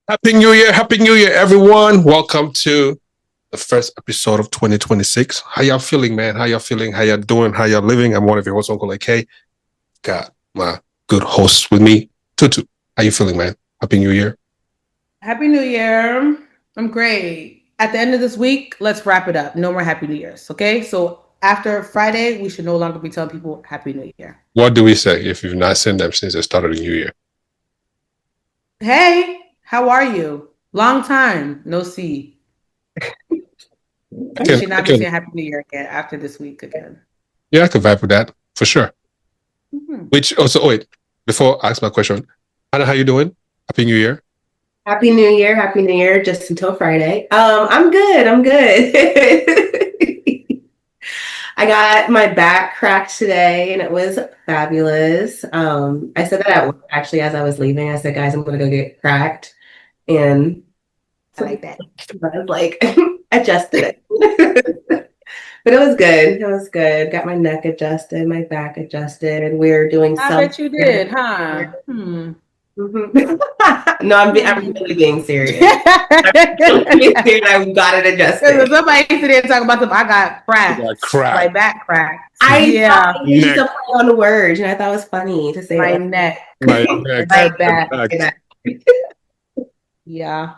Happy New Year, everyone. Welcome to the first episode of 2026. How y'all feeling, man? How y'all feeling? How y'all doing? How y'all living? I'm one of your hosts, Uncle AK. Got my good hosts with me, Tutu. How you feeling, man? Happy New Year. Happy New Year. I'm great. At the end of this week, let's wrap it up. No more Happy New Year's, okay? So after Friday, we should no longer be telling people Happy New Year. What do we say if you've not seen them since the start of the new year? Hey, how are you? Long time, no see. We should not be saying Happy New Year again after this week again. Yeah, I can vibe with that, for sure. Mm-hmm. Which also, wait, before I ask my question, Anna, how you doing? Happy New Year. Happy New Year, just until Friday. I'm good. I got my back cracked today and it was fabulous. I said that at work, actually, as I was leaving. I said, guys, I'm going to go get cracked. And I like that. I was like, adjusted it. But it was good. It was good. Got my neck adjusted, my back adjusted. We're doing I bet you did, huh? Mm-hmm. No, I'm really being serious. I got it adjusted. Somebody today talking about them. I got cracked. My back cracked. I used to play on the words, and I thought it was funny to say my neck. My neck. My back. Yeah.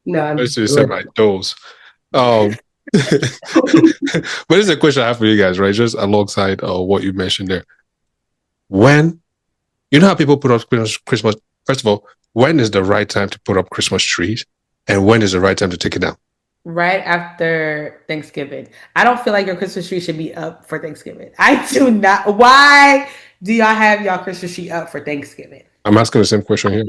No, I'm just say my toes. But it's a question I have for you guys, right? Just alongside what you mentioned there. When you know how people put up Christmas. First of all, when is the right time to put up Christmas trees, and when is the right time to take it down? Right after Thanksgiving. I don't feel like your Christmas tree should be up for Thanksgiving. I do not. Why do y'all have y'all Christmas tree up for Thanksgiving? I'm asking the same question here.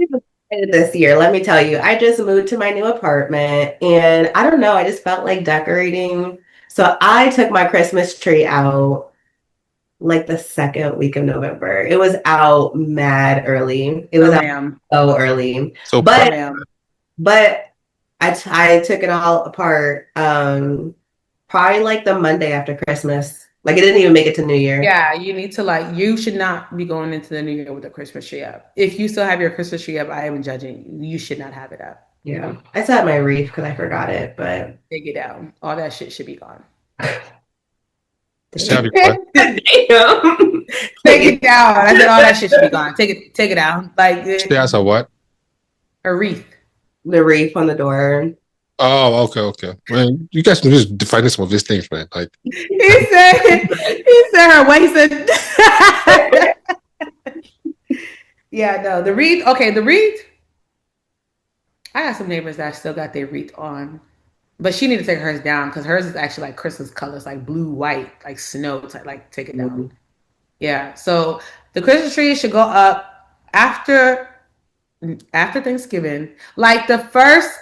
This year, let me tell you, I just moved to my new apartment, and I don't know, I just felt like decorating. So I took my Christmas tree out like the second week of November. It was out mad early. It was out so early. But I took it all apart probably like the Monday after Christmas. Like it didn't even make it to New Year. Yeah, you need to you should not be going into the New Year with a Christmas tree up. If you still have your Christmas tree up, I am judging you. You should not have it up. Yeah. I still had my wreath because I forgot it, but take it down. All that shit should be gone. Damn. Take it down. I said all that shit should be gone. Take it down. Like that's a what? A wreath. The wreath on the door. Oh, okay. Man, you guys can just define some of these things, man. Like he said her way. He said yeah, no, the wreath. Okay, the wreath. I got some neighbors that still got their wreath on. But she need to take hers down because hers is actually like Christmas colors, like blue, white, like snow. Like take it down. Mm-hmm. Yeah. So the Christmas tree should go up after Thanksgiving, like the first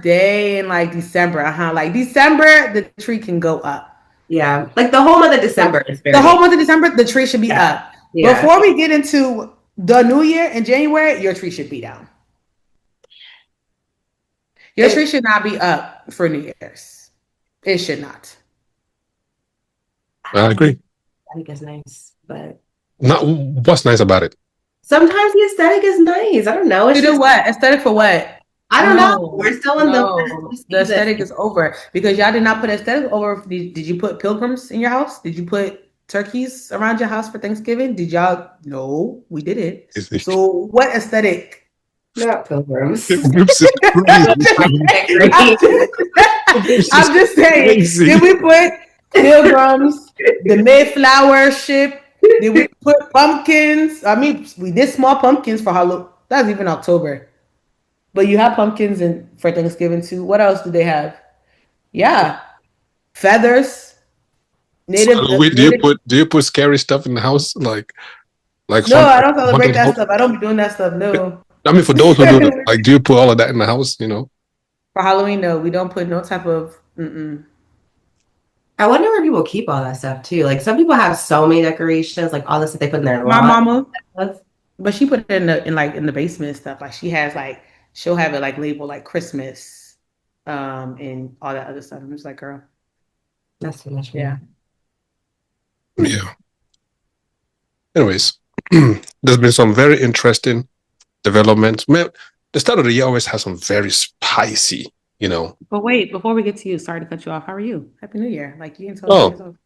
day in like December. Like December, the tree can go up. Yeah, like the whole month of December. The whole month of December, the tree should be up. Yeah. Before we get into the New Year in January, your tree should be down. Your tree should not be up for New Year's. It should not. I agree. Aesthetic is nice, but what's nice about it? Sometimes the aesthetic is nice. I don't know. It's just what? Aesthetic for what? I don't know. We're still in the aesthetic is over because y'all did not put aesthetic over. Did you put pilgrims in your house? Did you put turkeys around your house for Thanksgiving? Did y'all? No, we didn't. So what aesthetic? Not pilgrims. I'm just saying. Did we put pilgrims, the Mayflower ship? Did we put pumpkins? I mean, we did small pumpkins for Halloween. That's even October. But you have pumpkins for Thanksgiving too. What else do they have? Yeah, feathers. Native. So do you put scary stuff in the house like? No, I don't celebrate that stuff. I don't be doing that stuff. No. I mean, for those who do it, like, do you put all of that in the house? You know. For Halloween, no, we don't put no type of. I wonder where people keep all that stuff too. Like some people have so many decorations, like all the stuff they put in their. My mama, but she put it in the basement and stuff. Like she has she'll have it like labeled like Christmas, and all that other stuff. I'm just like, girl, that's too much. Yeah. Anyways, there's been some very interesting developments. Man, the start of the year always has some very spicy, But wait, before we get to you, sorry to cut you off. How are you? Happy New Year. Like you can tell Oh, yourself.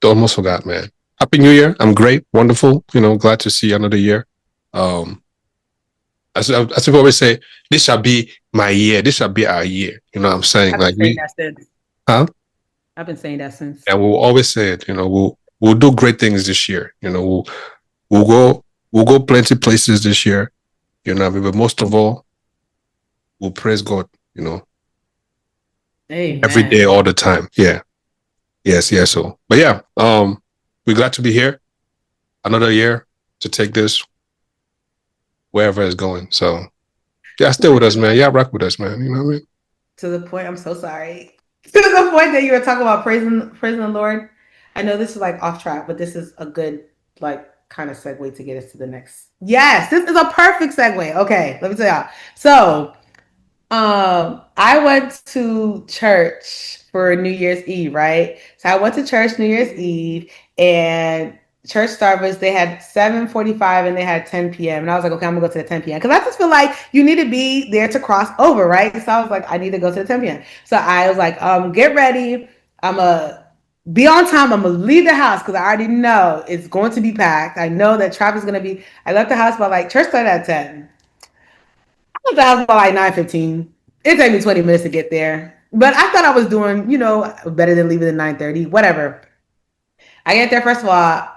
almost forgot, man. Happy New Year. I'm great, wonderful, glad to see another year. As we always say, this shall be my year. This shall be our year. You know what I'm saying? I've been saying that since. Huh? I've been saying that since. And we'll always say it. We'll do great things this year. We'll go plenty places this year. But most of all, we'll praise God. Amen. Every day, all the time. Yeah. Yes. So, but yeah, we're glad to be here. Another year to take this wherever it's going. So, yeah, stay with us, man. Yeah, rock with us, man. You know what I mean? To the point, I'm so sorry. To the point that you were talking about praising the Lord. I know this is like off track, but this is a good kind of segue to get us to the next. Yes, this is a perfect segue. Okay, let me tell y'all. So, I went to church for New Year's Eve, right? So I went to church New Year's Eve, and church service, they had 7:45 and they had 10 p.m. And I was like, okay, I'm gonna go to the 10 p.m. because I just feel like you need to be there to cross over, right? So I was like, I need to go to the 10 p.m. So I was like, get ready. I'm gonna be on time. I'm gonna leave the house because I already know it's going to be packed. I know that traffic's gonna be. I left the house by church started at 10. I left the house by 9:15. It took me 20 minutes to get there. But I thought I was doing, better than leaving at 9:30, whatever. I get there, first of all,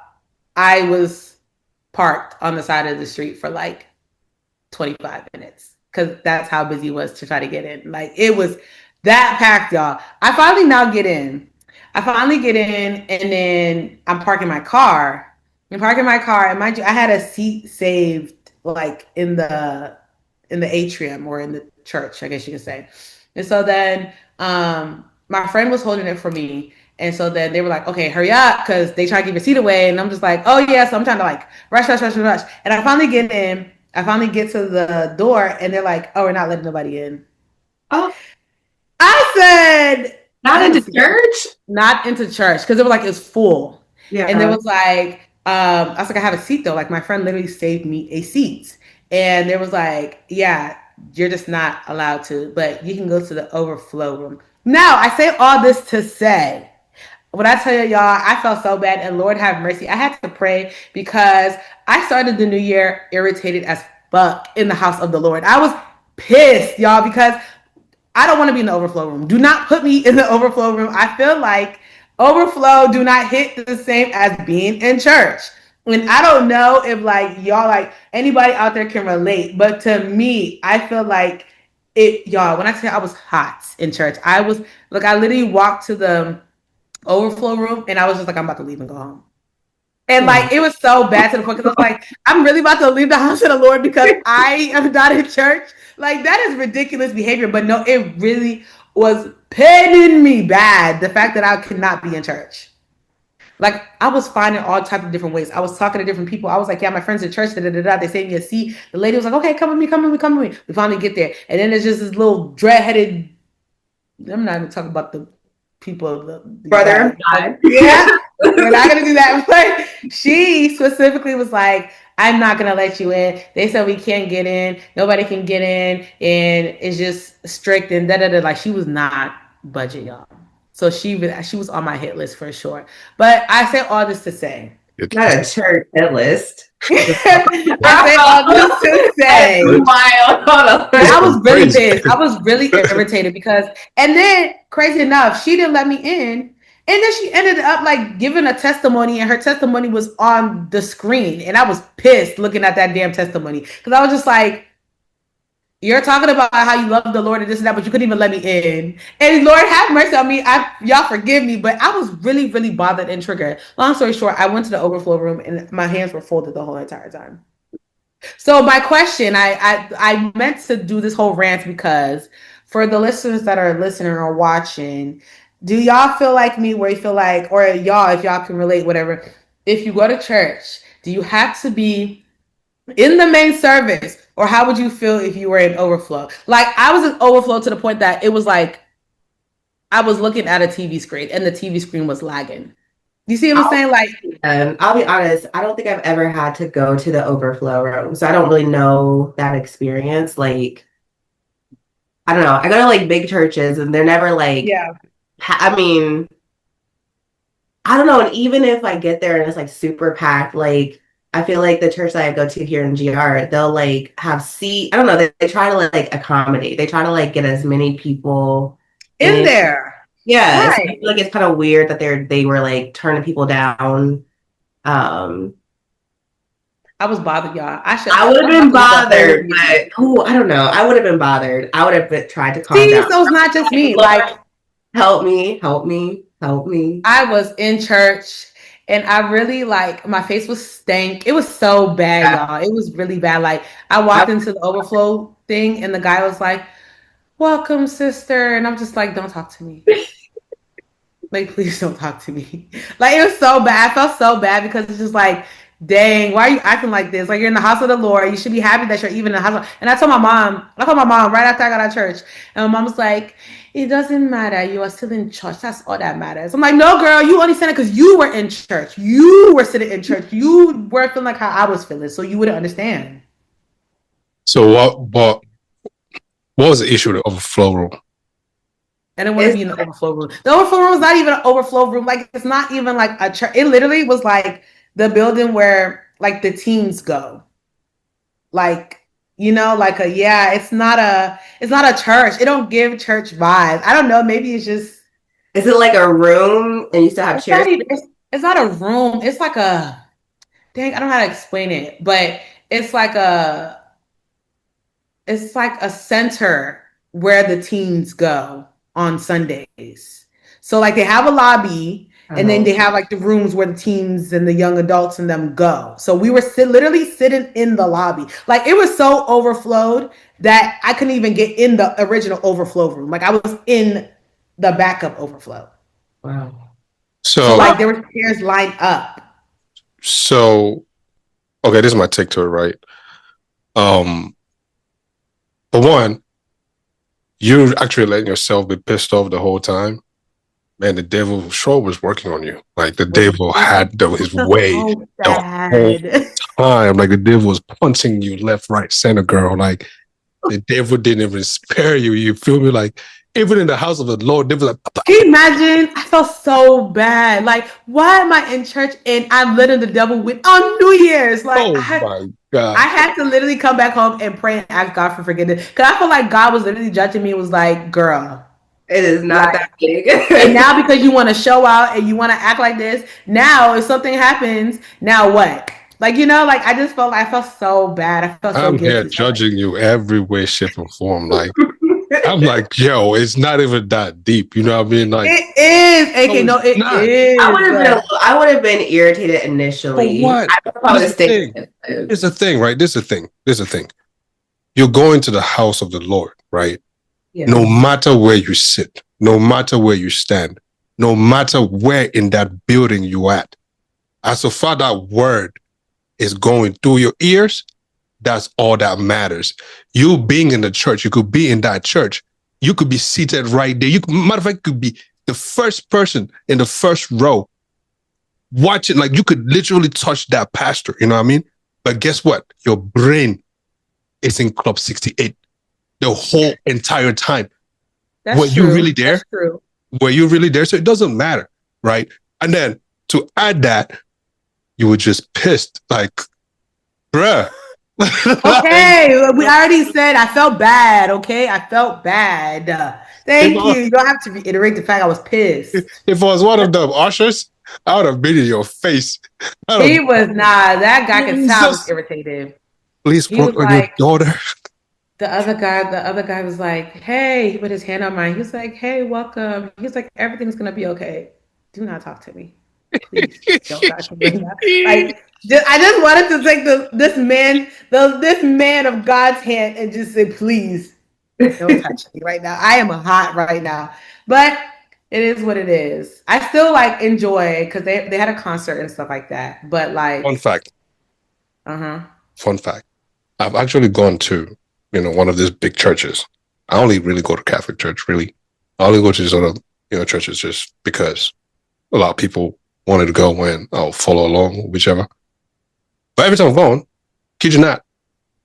I was parked on the side of the street for 25 minutes because that's how busy it was to try to get in. It was that packed, y'all. I finally get in, and then I'm parking my car. And mind you, I had a seat saved in the atrium or in the church, I guess you could say. And so then my friend was holding it for me. And so then they were like, okay, hurry up, because they try to give your seat away. And I'm just like, oh, yeah. So I'm trying to rush. And I finally get in. I finally get to the door, and they're like, oh, we're not letting nobody in. Oh. I said... Not into church? Not into church, because it was it's full. Yeah. And it was I was like, I have a seat, though. My friend literally saved me a seat. And there was yeah, you're just not allowed to, but you can go to the overflow room. Now, I say all this to say, when I tell y'all, I felt so bad, and Lord have mercy. I had to pray because I started the new year irritated as fuck in the house of the Lord. I was pissed, y'all, because I don't want to be in the overflow room. Do not put me in the overflow room. I feel like overflow do not hit the same as being in church. And I don't know if y'all anybody out there can relate, but to me, I feel like it, y'all, when I tell you I was hot in church, I literally walked to the overflow room and I was just I'm about to leave and go home. And it was so bad to the point because I was I'm really about to leave the house of the Lord because I am not in church. That is ridiculous behavior. But no, it really was pinning me bad. The fact that I could not be in church. I was finding all types of different ways. I was talking to different people. I was yeah, my friends at church, They saved me a seat. The lady was okay, come with me. We finally get there. And then there's just this little dread-headed, I'm not even talking about the people. Brother of God. Yeah, we're not going to do that. But she specifically was I'm not going to let you in. They said we can't get in. Nobody can get in. And it's just strict and da-da-da. She was not budget, y'all. So she was on my hit list for sure. But I say all this to say. Not a church hit list. I say all this to say. I was really pissed. I was really irritated because, and then crazy enough, she didn't let me in. And then she ended up giving a testimony, and her testimony was on the screen. And I was pissed looking at that damn testimony because I was just you're talking about how you love the Lord and this and that, but you couldn't even let me in. And Lord, have mercy on me. Y'all forgive me, but I was really, really bothered and triggered. Long story short, I went to the overflow room and my hands were folded the whole entire time. So my question, I meant to do this whole rant because for the listeners that are listening or watching, do y'all feel like me where you feel or y'all, if y'all can relate, whatever, if you go to church, do you have to be in the main service, or how would you feel if you were in overflow? I was in overflow to the point that it was I was looking at a TV screen and the TV screen was lagging. You see what I'm saying? Like, I'll be honest, I don't think I've ever had to go to the overflow room. So I don't really know that experience. Like, I don't know. I go to like big churches and they're never like, yeah. I mean, I don't know. And even if I get there and it's like super packed, like I feel like the church that I go to here in GR, they'll like have I don't know, they try to like accommodate. They try to like get as many people in there. Yeah. Right. I feel like it's kind of weird that they were like turning people down. I was bothered, y'all. I would have been bothered, but I don't know. I would have been bothered. I would have tried to calm down. So it's not just me. Like, help me, help me, help me. I was in church and I really like my face was stank. It was so bad, y'all. It was really bad. Like I walked into the overflow thing and the guy was like, "Welcome, sister," and I'm just like, "Don't talk to me." Like, please don't talk to me. Like, it was so bad. I felt so bad because it's just like, dang, why are you acting like this? Like, you're in the house of the Lord. You should be happy that you're even in the house. And I called my mom right after I got out of church. And my mom was like, it doesn't matter. You are still in church. That's all that matters. I'm like, no, girl, you only said it because you were in church. You were sitting in church. You weren't feeling like how I was feeling. So you wouldn't understand. So what was the issue with the overflow room? I didn't want to be in the overflow room. The overflow room was not even an overflow room. Like, it's not even like a church. It literally was like the building where like the teens go. Like, you know, like it's not a church. It don't give church vibes. I don't know. Maybe it's just. Is it like a room and you still have chairs? It's not a room. It's like I don't know how to explain it, but it's like a center where the teens go on Sundays. So like they have a lobby and then they have like the rooms where the teens and the young adults and them go. So we were literally sitting in the lobby. Like it was so overflowed that I couldn't even get in the original overflow room. Like I was in the backup overflow. Wow. So like there were chairs lined up. So, okay, this is my take to it, right? But one, you're actually letting yourself be pissed off the whole time. Man, the devil sure was working on you. Like the devil had his way the whole time. Like the devil was punching you left, right, center, girl. Like the devil didn't even spare you. You feel me? Like even in the house of the Lord, they was like, can you imagine? I felt so bad. Like, why am I in church and I'm letting the devil win on New Year's? Like, my God. I had to literally come back home and pray and ask God for forgiveness. Because I felt like God was literally judging me and was like, girl, it is not that big. And now because you want to show out and you want to act like this, now if something happens, now what? Like, you know, like I felt so bad. I felt so guilty. I'm here judging you every way, shape, and form. Like, I'm like, yo, it's not even that deep. You know what I mean? Like, it is. AK, no, it is. I would have been irritated initially. But what? This is the thing, right? This is the thing. You're going to the house of the Lord, right? Yeah. No matter where you sit, no matter where you stand, no matter where in that building you at, as so far that word is going through your ears, that's all that matters. You being in the church, you could be in that church. You could be seated right there. Matter of fact, you could be the first person in the first row watching. Like you could literally touch that pastor. You know what I mean? But guess what? Your brain is in Club 68 the whole entire time. Were you really there? That's true. Were you really there? So it doesn't matter, right? And then to add that, you were just pissed, like, bruh. Okay, we already said I felt bad. Okay, I felt bad. Thank you. You don't have to reiterate the fact I was pissed. If I was one of them ushers, I would have been in your face. He was not. That guy could tell I was irritated. Please work on your daughter. The other guy was like, "Hey," he put his hand on mine. He was like, "Hey, welcome." He was like, "Everything's gonna be okay. Do not talk to me. Please don't talk to me." Like, I just wanted to take this man of God's hand and just say, "Please, don't touch me right now. I am hot right now." But it is what it is. I still like enjoy because they had a concert and stuff like that. But like, fun fact. Fun fact. I've actually gone to one of these big churches. I only really go to Catholic church. Really, I only go to these other churches just because a lot of people wanted to go and I'll follow along, whichever. But every time I'm going, kid you not,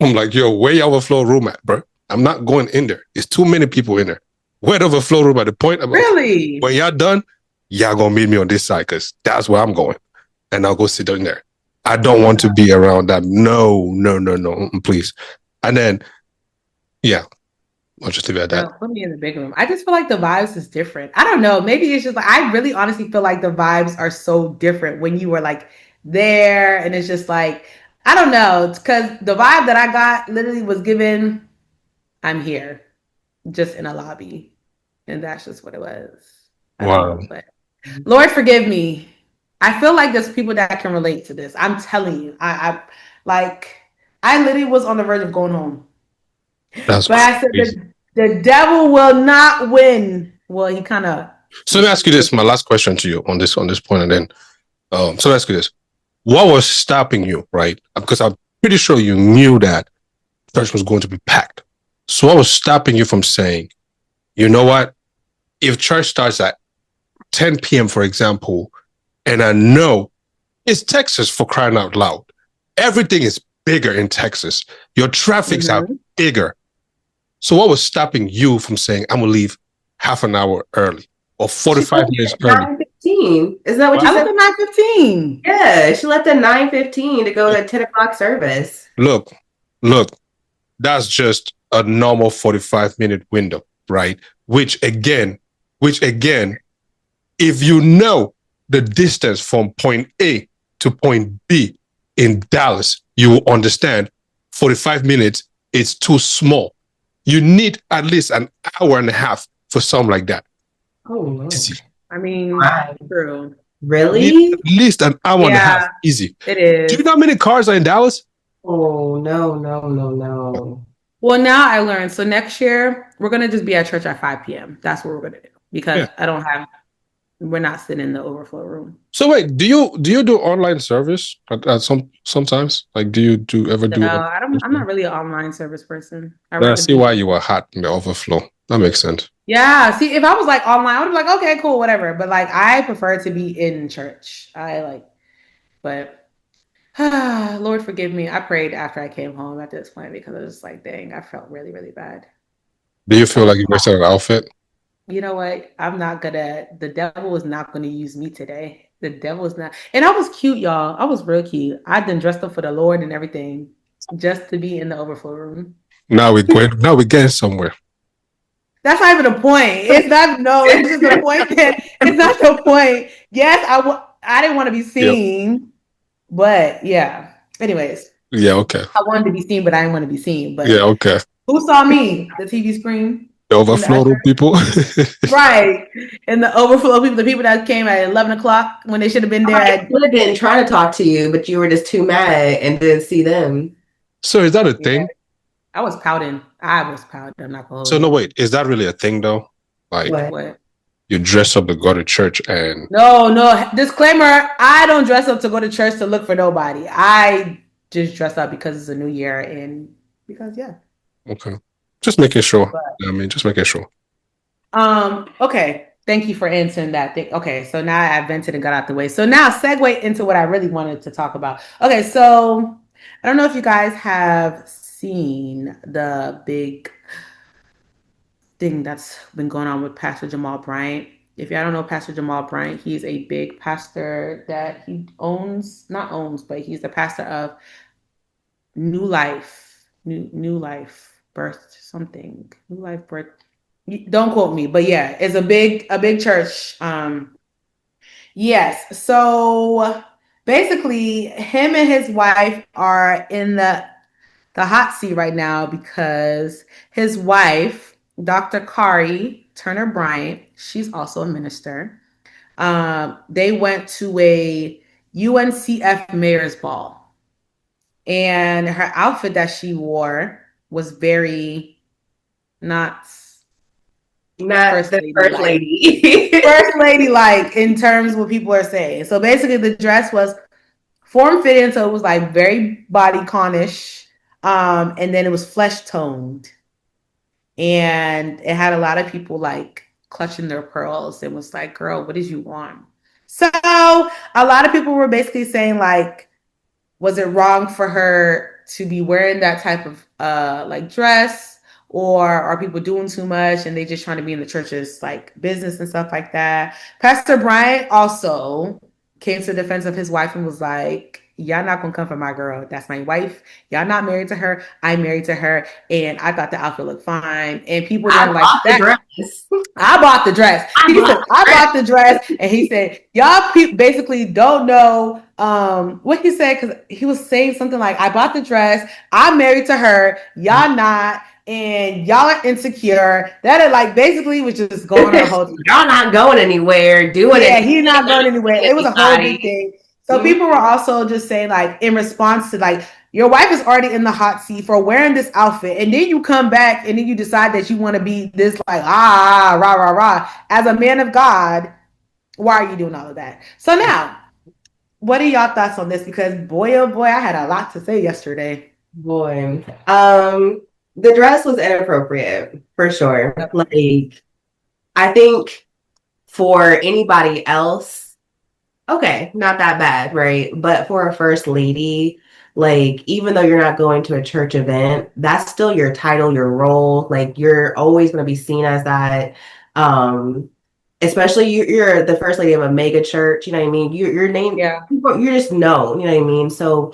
I'm like, yo, where your overflow room at, bro? I'm not going in there. It's too many people in there. Where the overflow room at the point of Really? when y'all done, y'all gonna meet me on this side because that's where I'm going. And I'll go sit down there. I don't want to be around that. No, please. And then, yeah, I'll just leave it at that. No, put me in the big room. I just feel like the vibes is different. I don't know. Maybe it's just like I really honestly feel like the vibes are so different when you were like there, and it's just like I don't know, because the vibe that I got literally was given, I'm here, just in a lobby, and that's just what it was. I don't know, but Lord forgive me. I feel like there's people that can relate to this. I'm telling you, I like I literally was on the verge of going home. That's but I said crazy. the devil will not win. Well, he kind of. So let me ask you this. My last question to you on this point, and then so let me ask you this: what was stopping you, right? Because I'm pretty sure you knew that church was going to be packed. So what was stopping you from saying, you know what? If church starts at 10 p.m., for example, and I know it's Texas, for crying out loud. Everything is bigger in Texas. Your traffics are bigger. So what was stopping you from saying, I'm going to leave half an hour early or 45 minutes early? 9:15. Isn't that what you I said? left at 9:15. Yeah, she left at 9:15 to go to 10 o'clock service. Look, that's just a normal 45-minute window, right? Which again, if you know the distance from point A to point B in Dallas, you will understand 45 minutes is too small. You need at least an hour and a half for something like that. Oh, Lord. Easy. I mean, true. Really? At least an hour and a half. Easy. It is. Do you know how many cars are in Dallas? Oh, no. Well, now I learned. So next year, we're going to just be at church at 5 p.m. That's what we're going to do. Because we're not sitting in the overflow room. So wait, do you do online service at sometimes? Like, do you ever do? No, I'm not really an online service person. I see why you were hot in the overflow. That makes sense. Yeah. See, if I was like online, I would be like, okay, cool, whatever. But like, I prefer to be in church. But Lord forgive me. I prayed after I came home at this point because I was just like, dang, I felt really, really bad. Do you feel like you wasted an outfit? You know what? The devil is not going to use me today. The devil is not. And I was cute, y'all. I was real cute. I done dressed up for the Lord and everything just to be in the overflow room. Now we're getting somewhere. That's not even the point. It's just the point that it's not the point. Yes, I didn't want to be seen, but yeah. Anyways. Yeah, okay. I wanted to be seen, but I didn't want to be seen. But yeah, okay. Who saw me? The TV screen? The overflow people? Right. And the overflow people, the people that came at 11 o'clock when they should have been there. I would have been trying to talk to you, but you were just too mad and didn't see them. So is that a thing? I was pouting. I'm not going to. So no, wait. Is that really a thing though? Like what? You dress up to go to church and... No. Disclaimer, I don't dress up to go to church to look for nobody. I just dress up because it's a new year and because, yeah. Okay. Just making sure. Just making sure. Okay. Thank you for answering that thing. Okay, so now I vented and got out the way. So now segue into what I really wanted to talk about. Okay, so I don't know if you guys have seen the big thing that's been going on with Pastor Jamal Bryant. If y'all don't know Pastor Jamal Bryant, he's a big pastor that he but he's the pastor of New Life Birth. Don't quote me, but yeah, it's a big church. Yes. So basically, him and his wife are in the hot seat right now because his wife, Dr. Kari Turner Bryant, she's also a minister. They went to a UNCF mayor's ball, and her outfit that she wore was very not first lady. First lady, like in terms of what people are saying. So basically, the dress was form fitting, so it was like very bodyconish, and then it was flesh toned, and it had a lot of people like clutching their pearls and was like, "Girl, what did you want?" So a lot of people were basically saying like, was it wrong for her to be wearing that type of like dress, or are people doing too much and they just trying to be in the church's like business and stuff like that? Pastor Bryant also came to the defense of his wife and was like, y'all not gonna come for my girl. That's my wife. Y'all not married to her. I'm married to her. And I thought the outfit looked fine. And people didn't like that. I bought the dress. He said, I bought the dress. And he said, y'all basically don't know what he said, because he was saying something like, I bought the dress. I'm married to her. Y'all not. And y'all are insecure. That it like basically was just going on a whole thing. Y'all not going anywhere. Doing it. Yeah, he's not going anywhere. It was a whole big thing. So people were also just saying like, in response to like, your wife is already in the hot seat for wearing this outfit, and then you come back and then you decide that you want to be this like rah rah rah. As a man of God, why are you doing all of that? So now, what are y'all thoughts on this? Because boy, oh boy, I had a lot to say yesterday. Boy, the dress was inappropriate for sure. Like, I think for anybody else, okay, not that bad, right? But for a first lady, like, even though you're not going to a church event, that's still your title, your role. Like, you're always going to be seen as that. Especially you're the first lady of a mega church, you know what I mean? Your name, you're just known, you know what I mean? So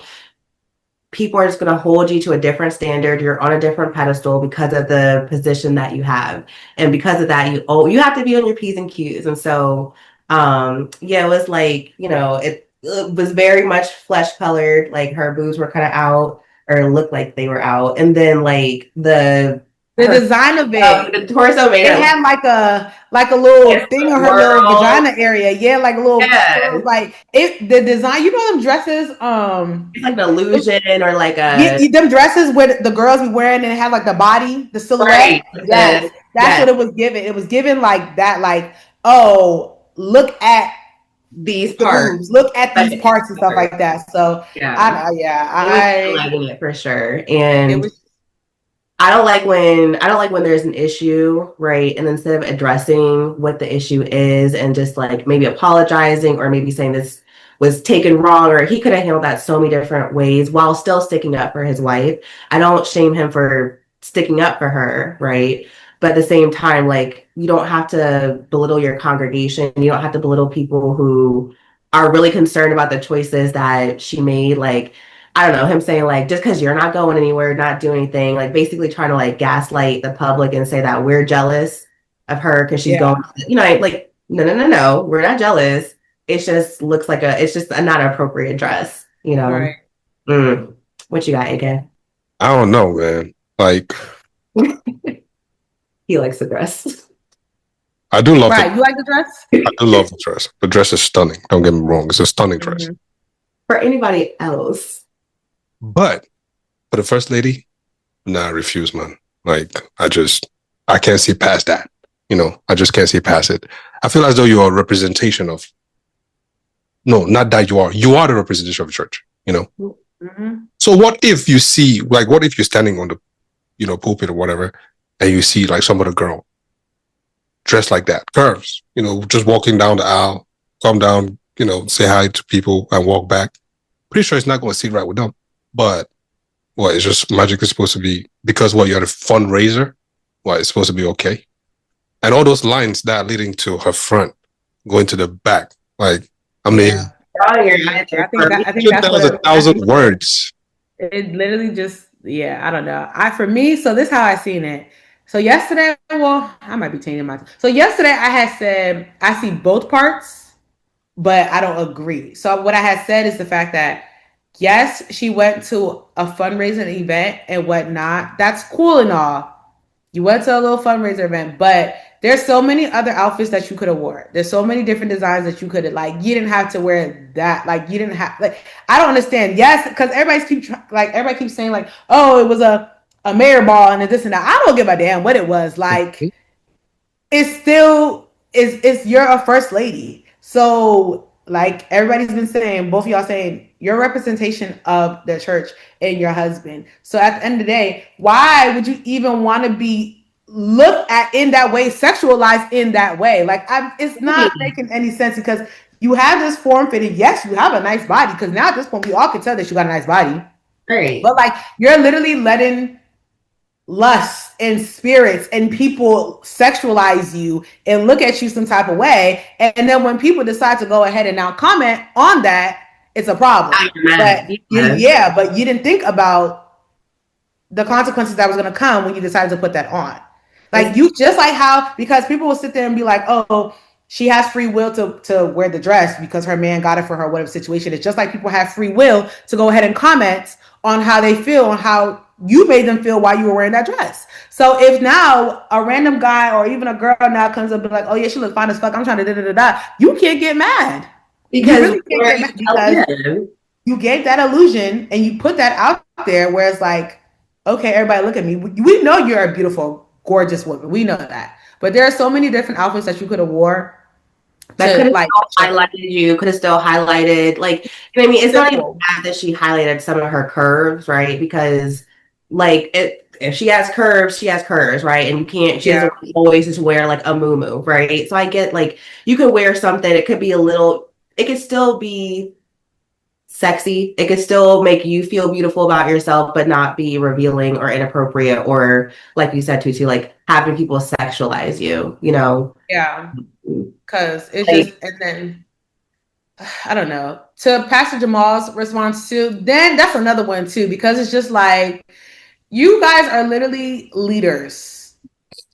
people are just going to hold you to a different standard. You're on a different pedestal because of the position that you have. And because of that, you have to be on your P's and Q's. And so, it was like, it was very much flesh colored. Like her boobs were kind of out, or looked like they were out. And then like the design of it, the torso made it had like a little thing on her little vagina area. Yeah, like a little like it. The design, them dresses. It's like an illusion, or like them dresses with the girls be wearing, and it had like the body, the silhouette. Right. Yes, that's what it was given. It was given like that. Like, oh, look at these parts. Look at these parts and stuff like that. So I liking it for sure. And I don't like when there's an issue, right? And instead of addressing what the issue is and just like maybe apologizing, or maybe saying this was taken wrong, or he could have handled that so many different ways while still sticking up for his wife. I don't shame him for sticking up for her, right? But at the same time, like, you don't have to belittle your congregation. You don't have to belittle people who are really concerned about the choices that she made. Like, I don't know, him saying like, just because you're not going anywhere, not doing anything, like basically trying to like gaslight the public and say that we're jealous of her because she's going, like, no, we're not jealous. It just looks like it's just a not appropriate dress, Right. What you got, AK? I don't know, man. Like, he likes the dress. I do love it. You like the dress? I do love the dress. The dress is stunning. Don't get me wrong. It's a stunning dress. For anybody else. But for the first lady, I refuse, man. Like, I can't see past that. I just can't see past it. I feel as though you are a representation of, no, not that you are the representation of the church, So what if you see, like, what if you're standing on the, pulpit or whatever, and you see like some other girl dressed like that, curves, just walking down the aisle, come down, say hi to people and walk back. Pretty sure it's not going to sit right with them. But it's just magically supposed to be, because you're the fundraiser, it's supposed to be okay. And all those lines that are leading to her front, going to the back, like, I mean, I think that's what 1,000 words. It literally just, I don't know. For me, so this is how I seen it. So yesterday, I might be changing my. So yesterday I had said I see both parts, but I don't agree. So what I had said is the fact that, yes, she went to a fundraising event and whatnot. That's cool and all. You went to a little fundraiser event, but there's so many other outfits that you could have worn. There's so many different designs that you could have, like, you didn't have to wear that. Like, you didn't have, like, I don't understand. Yes, because everybody keeps saying like, oh, it was a mayor ball and this and that. I don't give a damn what it was. Like, it's still it's you're a first lady. So like everybody's been saying, both of y'all saying, you're a representation of the church and your husband. So at the end of the day, why would you even want to be looked at in that way, sexualized in that way? Like, it's not making any sense, because You have this form fitted. Yes, you have a nice body because now at this point we all can tell that you got a nice body. Right. But like you're literally letting lust and spirits and people sexualize you and look at you some type of way. And then when people decide to go ahead and now comment on that, it's a problem. But but you didn't think about the consequences that was going to come when you decided to put that on. Like you just like how, because people will sit there and be like, oh, she has free will to wear the dress because her man got it for her, whatever situation. It's just like people have free will to go ahead and comment on how they feel, on how you made them feel while you were wearing that dress. So if now a random guy or even a girl now comes up and be like, oh yeah, she looks fine as fuck, I'm trying to da-da-da-da, you can't get mad. Because, you really can't get mad because you gave that illusion and you put that out there where it's like, okay, everybody look at me. We know you're a beautiful, gorgeous woman. We know that. But there are so many different outfits that you could have wore that could have like highlighted you, could have still highlighted, like, you know what I mean? It's not even bad that she highlighted some of her curves, right? Because like if she has curves, right? And you can't, she doesn't always just wear like a muumuu, right? So I get like you could wear something, it could be a little, it could still be sexy, it could still make you feel beautiful about yourself, but not be revealing or inappropriate, or like you said, Tutu, like having people sexualize you, you know? Yeah. Because it's like, just, and then I don't know. To Pastor Jamal's response too, then that's another one too, because it's just like you guys are literally leaders.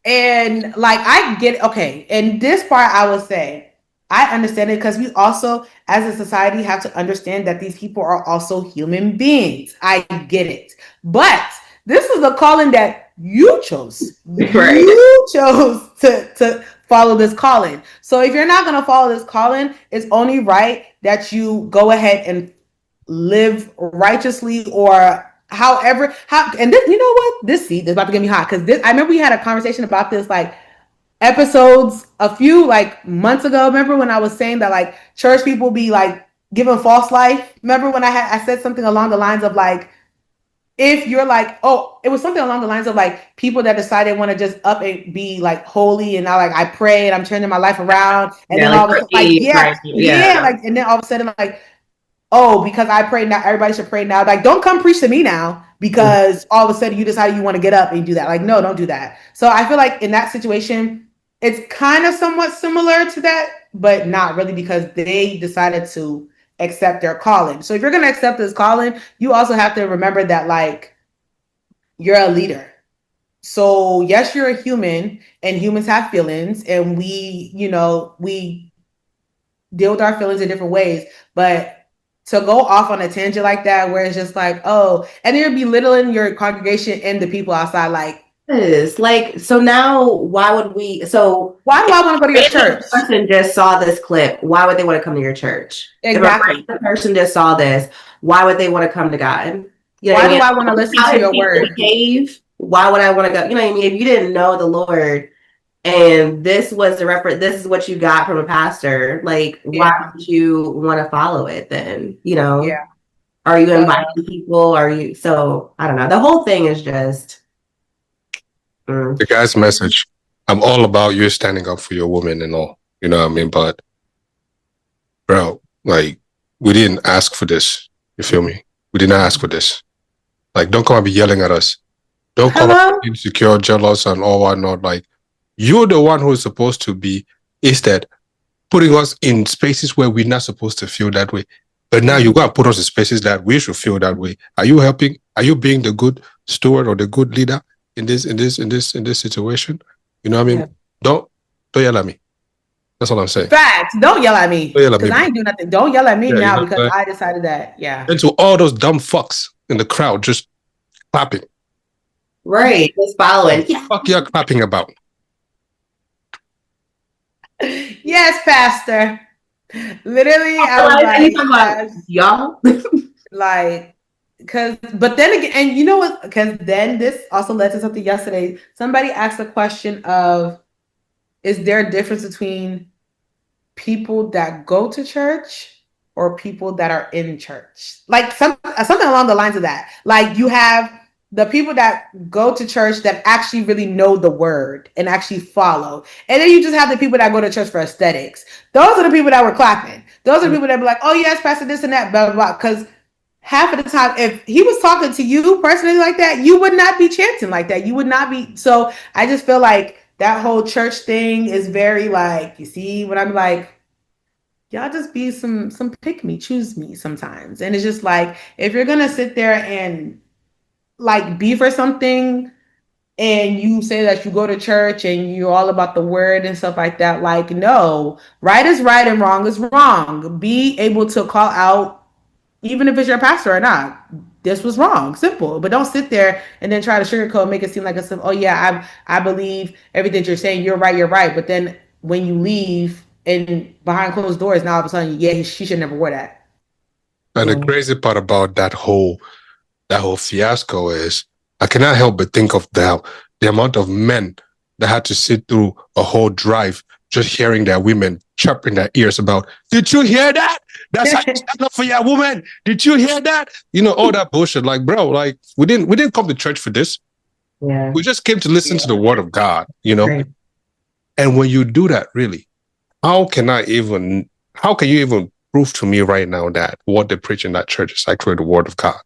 And like I get okay, and this part I would say I understand it because we also, as a society, have to understand that these people are also human beings. I get it. But this is a calling that you chose. Right. You chose to follow this calling. So if you're not going to follow this calling, it's only right that you go ahead and live righteously, or however, and this, you know what? This is about to get me hot because I remember we had a conversation about this like episodes a few like months ago. Remember when I was saying that like church people be like giving false life? Remember when I said something along the lines of like, if you're like, oh, it was something along the lines of like people that decide they want to just up and be like holy and now like I pray and I'm turning my life around, and then all of a sudden like like, and then all of a sudden like, oh, because I pray now, everybody should pray now. Like, don't come preach to me now because all of a sudden you decide you want to get up and do that. Like, no, don't do that. So I feel like in that situation, it's kind of somewhat similar to that, but not really, because they decided to accept their calling. So if you're going to accept this calling, you also have to remember that like you're a leader. So yes, you're a human and humans have feelings, and we, you know, we deal with our feelings in different ways, but to go off on a tangent like that, where it's just like, oh, and you're belittling your congregation and the people outside, like, is like, so now why would we? So why do I want to go to your church? If a person just saw this clip, why would they want to come to your church? Exactly. If a person just saw this, why would they want to come to God? You know why do I want to listen to your word? Why would I want to go? You know what I mean? If you didn't know the Lord, and this was the reference, this is what you got from a pastor, like, why would you want to follow it then? You know? Yeah. Are you inviting people? Are you, so I don't know. The whole thing is just the guy's message. I'm all about you standing up for your woman and all. You know what I mean? But bro, like, we didn't ask for this. You feel me? We did not ask for this. Like, don't come and be yelling at us. Don't come and be insecure, jealous, and all whatnot. Like, you're the one who is supposed to be, instead, putting us in spaces where we're not supposed to feel that way. But now you got to put us in spaces that we should feel that way. Are you helping? Are you being the good steward or the good leader in this situation? You know what I mean? Yeah. Don't yell at me. That's all I'm saying. Facts. Don't yell at me. Because I ain't do nothing. Don't yell at me now, because I decided that. Yeah. And to all those dumb fucks in the crowd just clapping. Right. Just following. What the fuck you're clapping about? Yes, Pastor. Literally, I was like, y'all. Like, but then again, and you know what? Because then this also led to something yesterday. Somebody asked a question of, is there a difference between people that go to church or people that are in church? Like something along the lines of that. Like, you have the people that go to church that actually really know the word and actually follow. And then you just have the people that go to church for aesthetics. Those are the people that were clapping. Those are the people that be like, oh yes, Pastor this and that, blah, blah, blah. Because half of the time, if he was talking to you personally like that, you would not be chanting like that. You would not be. So I just feel like that whole church thing is very like, you see what I'm like, y'all just be some pick me, choose me sometimes. And it's just like, if you're gonna sit there and like be for something and you say that you go to church and you're all about the word and stuff like that, like, no, right is right and wrong is wrong. Be able to call out, even if it's your pastor or not, this was wrong, simple. But don't sit there and then try to sugarcoat, make it seem like oh yeah, I believe everything you're saying, you're right. But then when you leave and behind closed doors, now all of a sudden, yeah, she should never wear that. And the crazy part about that whole fiasco is I cannot help but think of the amount of men that had to sit through a whole drive just hearing their women chopping their ears about, did you hear that? That's how you stand up for your woman. Did you hear that? You know, all that bullshit. Like, bro, like we didn't come to church for this. Yeah. We just came to listen to the word of God, you know? Right. And when you do that, really, how can you even prove to me right now that what they preach in that church is actually the word of God?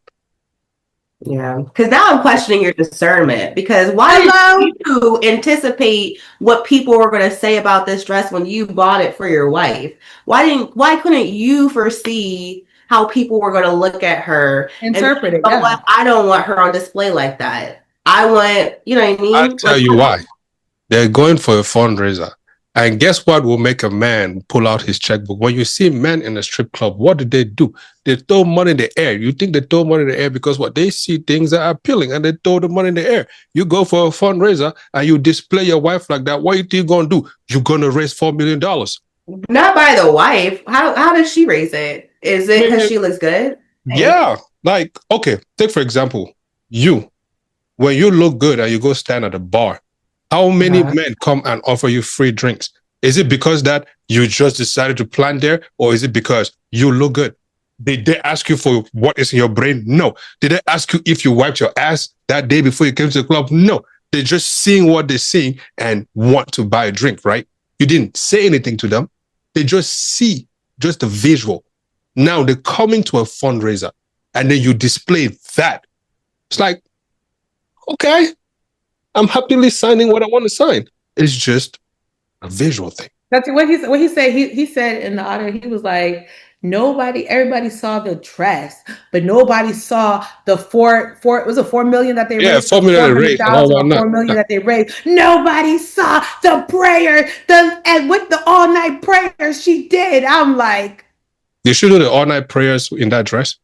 Yeah, because now I'm questioning your discernment. Because why did you anticipate what people were going to say about this dress when you bought it for your wife? Why couldn't you foresee how people were going to look at her? Interpret it. Yeah. I don't want her on display like that. I want, you know what I mean? I'll tell you why. They're going for a fundraiser. And guess what will make a man pull out his checkbook? When you see men in a strip club, what do? They throw money in the air. You think they throw money in the air because what they see things that are appealing and they throw the money in the air. You go for a fundraiser and you display your wife like that. What you think you're going to do? You're going to raise $4 million. Not by the wife. How does she raise it? Is it because she looks good? Yeah. Like, okay, take for example, when you look good and you go stand at a bar, how many men come and offer you free drinks? Is it because that you just decided to plant there, or is it because you look good? Did they ask you for what is in your brain? No. Did they ask you if you wiped your ass that day before you came to the club? No. They're just seeing what they're seeing and want to buy a drink, right? You didn't say anything to them. They just see just the visual. Now they're coming to a fundraiser and then you display that. It's like, okay, I'm happily signing what I want to sign. It's just a visual thing. That's what he said. He said in the audio, he was like, everybody saw the dress, but nobody saw the $4 million that they raised. $4 million $4 million that they raised. Nobody saw the prayer, and with the all night prayers she did. I'm like, you should do the all night prayers in that dress.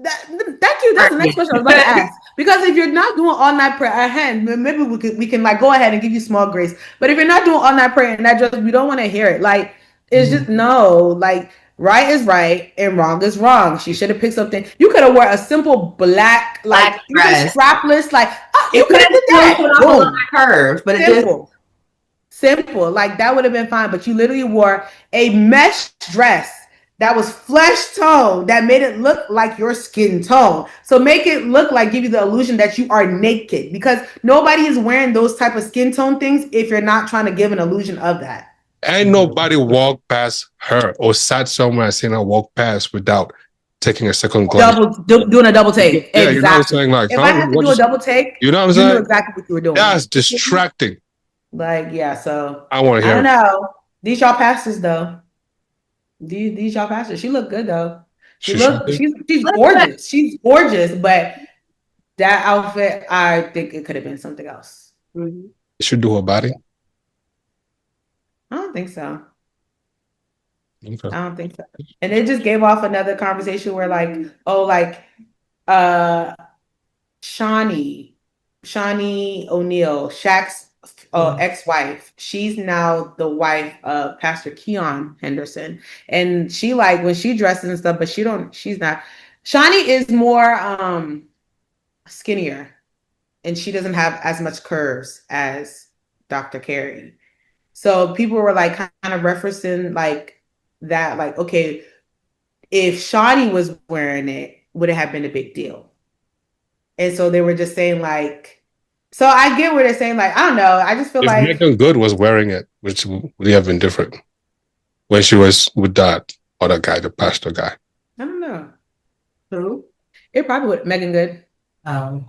Thank you. That's the next question I was about to ask. Because if you're not doing all night prayer, maybe we can like go ahead and give you small grace. But if you're not doing all night prayer in that dress, we don't want to hear it. Like, it's just no. Like, right is right and wrong is wrong. She should have picked something. You could have worn a simple black dress, strapless. Like, you could have did that. Curve, but simple. Like that would have been fine. But you literally wore a mesh dress that was flesh tone that made it look like your skin tone. So make it look like, give you the illusion that you are naked, because nobody is wearing those type of skin tone things if you're not trying to give an illusion of that. Ain't nobody walked past her or sat somewhere and seen her walk past without taking a second glance. Doing a double take. Yeah, exactly. You know what I'm saying? Like, if I had to do a double take, you know what I'm saying? You knew exactly what you were doing. That's distracting. Like, yeah, so I want to hear. I don't know. These y'all pastors though. These y'all pastors. She looked good though. She's gorgeous. She's gorgeous, but that outfit, I think it could have been something else. Mm-hmm. It should do her body. I don't think so. Okay. I don't think so. And it just gave off another conversation where Shawnee O'Neal, Shaq's ex-wife, she's now the wife of Pastor Keon Henderson, and she like when she dresses and stuff, but she's not. Shawnee is more skinnier, and she doesn't have as much curves as Dr. Kari. So people were like kind of referencing like that, like, okay, if Shawnee was wearing it, would it have been a big deal? And so they were just saying like, so I get what they're saying. Like, I don't know. I just feel If like Megan Good was wearing it, which would have been different when she was with that other guy, the pastor guy. I don't know. Who? It probably would Megan Good. Oh.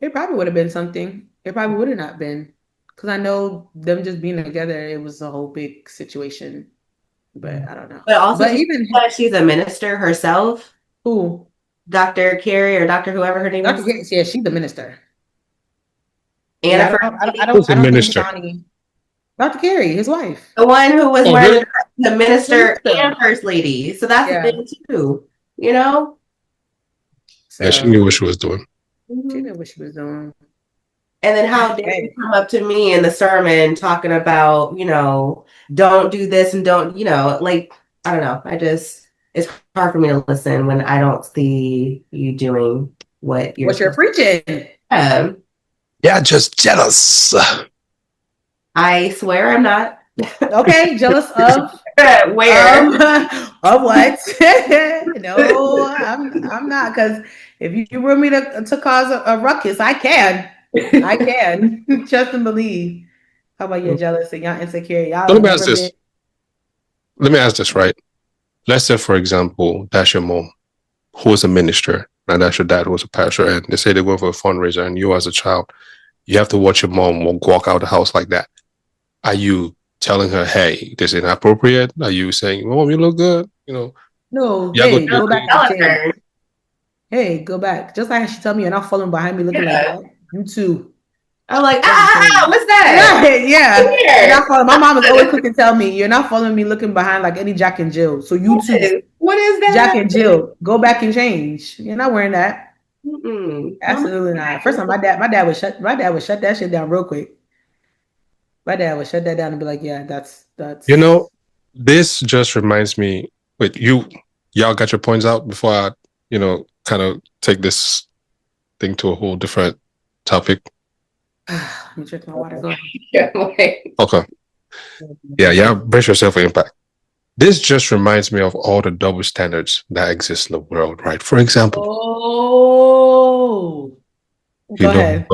It probably would have been something. It probably would have not been. Because I know them just being together, it was a whole big situation. But I don't know. But also, But even she's a minister herself. who? Dr. Kari or Dr. whoever her name Dr. is. Kari, yeah, she's the minister. And Yeah, I don't think minister? Johnny. Dr. Kari, his wife. The one who was wearing the minister Minister. and first lady. So that's Yeah. the thing too. You know? So, Yeah, she knew what she was doing. she knew what she was doing. And then how dare you come up to me in the sermon talking about, you know, don't do this and don't, you know, like, I don't know. It's hard for me to listen when I don't see you doing what you're preaching. Yeah, just jealous. I swear I'm not. Okay, jealous of where? Of what? No, I'm not. Because if you want me to cause a ruckus, I can. I can. Trust and believe. How about you're jealous and y'all insecure? Y'all So let me ask this. Let me ask this, right? Let's say, for example, that's your mom, who is a minister, and that's your dad, who was a pastor, and they say they're going for a fundraiser, and you as a child, you have to watch your mom walk out the house like that. Are you telling her, hey, this is inappropriate? Are you saying, Mom, you look good? You know? No, hey, go back and change. Hey, go back. Just like she told me, you're not following behind me looking like that. You too. I'm like, what's that? Yeah. You're not following. My mom is always quick to tell me, you're not following me looking behind like any Jack and Jill. So you too. What is that? Jack and Jill. Go back and change. You're not wearing that. Absolutely not. First time my dad would shut that shit down real quick. My dad would shut that down and be like, yeah, that's You know, this just reminds me, wait, y'all got your points out before I, kind of take this thing to a whole different topic? Let me drink my water. Go ahead. Okay. Yeah, brace yourself for impact. This just reminds me of all the double standards that exist in the world, right? For example. Go ahead.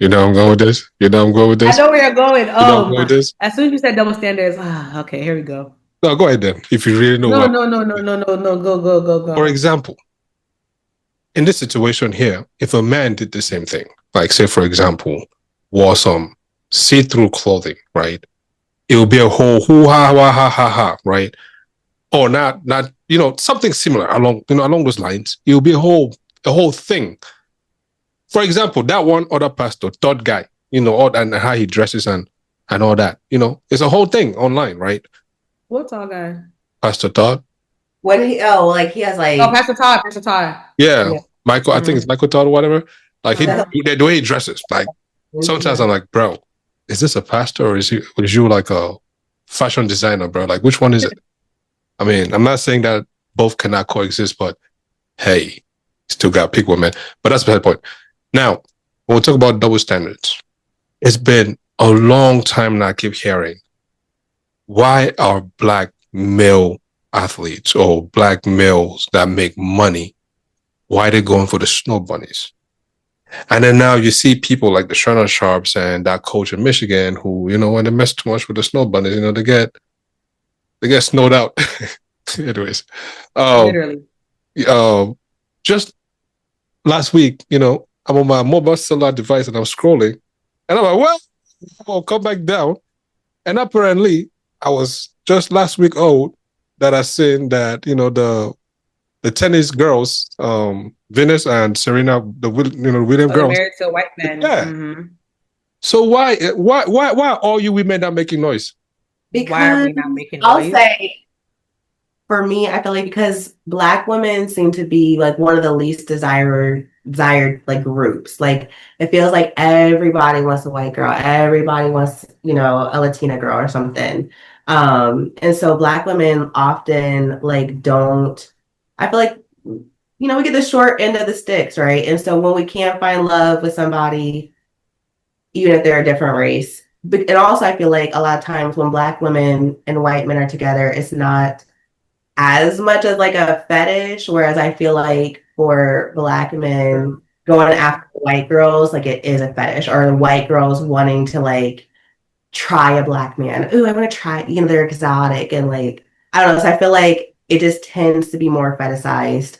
You know I'm going with this? You know I'm going with this? I know where you're going. With this? As soon as you said double standards, okay, here we go. No, go ahead then. If you really know No. Go. For example, in this situation here, if a man did the same thing, like say, for example, wore some see-through clothing, right? It would be a whole hoo-ha, right? Or not, something similar along those lines. It will be a whole thing. For example, that one other pastor, third guy, and how he dresses and all that, it's a whole thing online, right? What tall guy? Pastor Todd. When he has like Pastor Todd. Yeah. Michael, I think it's Michael Todd or whatever. Like the way he dresses, like sometimes I'm like, bro, is this a pastor or is you like a fashion designer, bro? Like, which one is it? I mean, I'm not saying that both cannot coexist, but hey, still got to pick one, man. But that's the point. Now, when we talk about double standards, it's been a long time now I keep hearing, why are Black male athletes or Black males that make money, why are they going for the snow bunnies? And then now you see people like the Shannon Sharps and that coach in Michigan who, when they mess too much with the snow bunnies, they get snowed out. Anyways. Literally. Just last week, I'm on my mobile cellular device and I'm scrolling. And I'm like, well, I'll come back down. And apparently, I was just last week old that I seen that, the tennis girls, Venus and Serena, Williams girls. Married to a white man. Yeah. Mm-hmm. So why are all you women not making noise? Because why are we not making noise? I'll say, for me, I feel like because Black women seem to be like one of the least desired like groups. Like it feels like everybody wants a white girl, everybody wants, a Latina girl or something. And so Black women often don't. I feel like, we get the short end of the sticks, right? And so when we can't find love with somebody, even if they're a different race, and also I feel like a lot of times when Black women and white men are together, it's not as much as like a fetish. Whereas I feel like for Black men, going after white girls like it is a fetish, or white girls wanting to like try a black man. Ooh, I want to try, they're exotic and like, I don't know. So I feel like it just tends to be more fetishized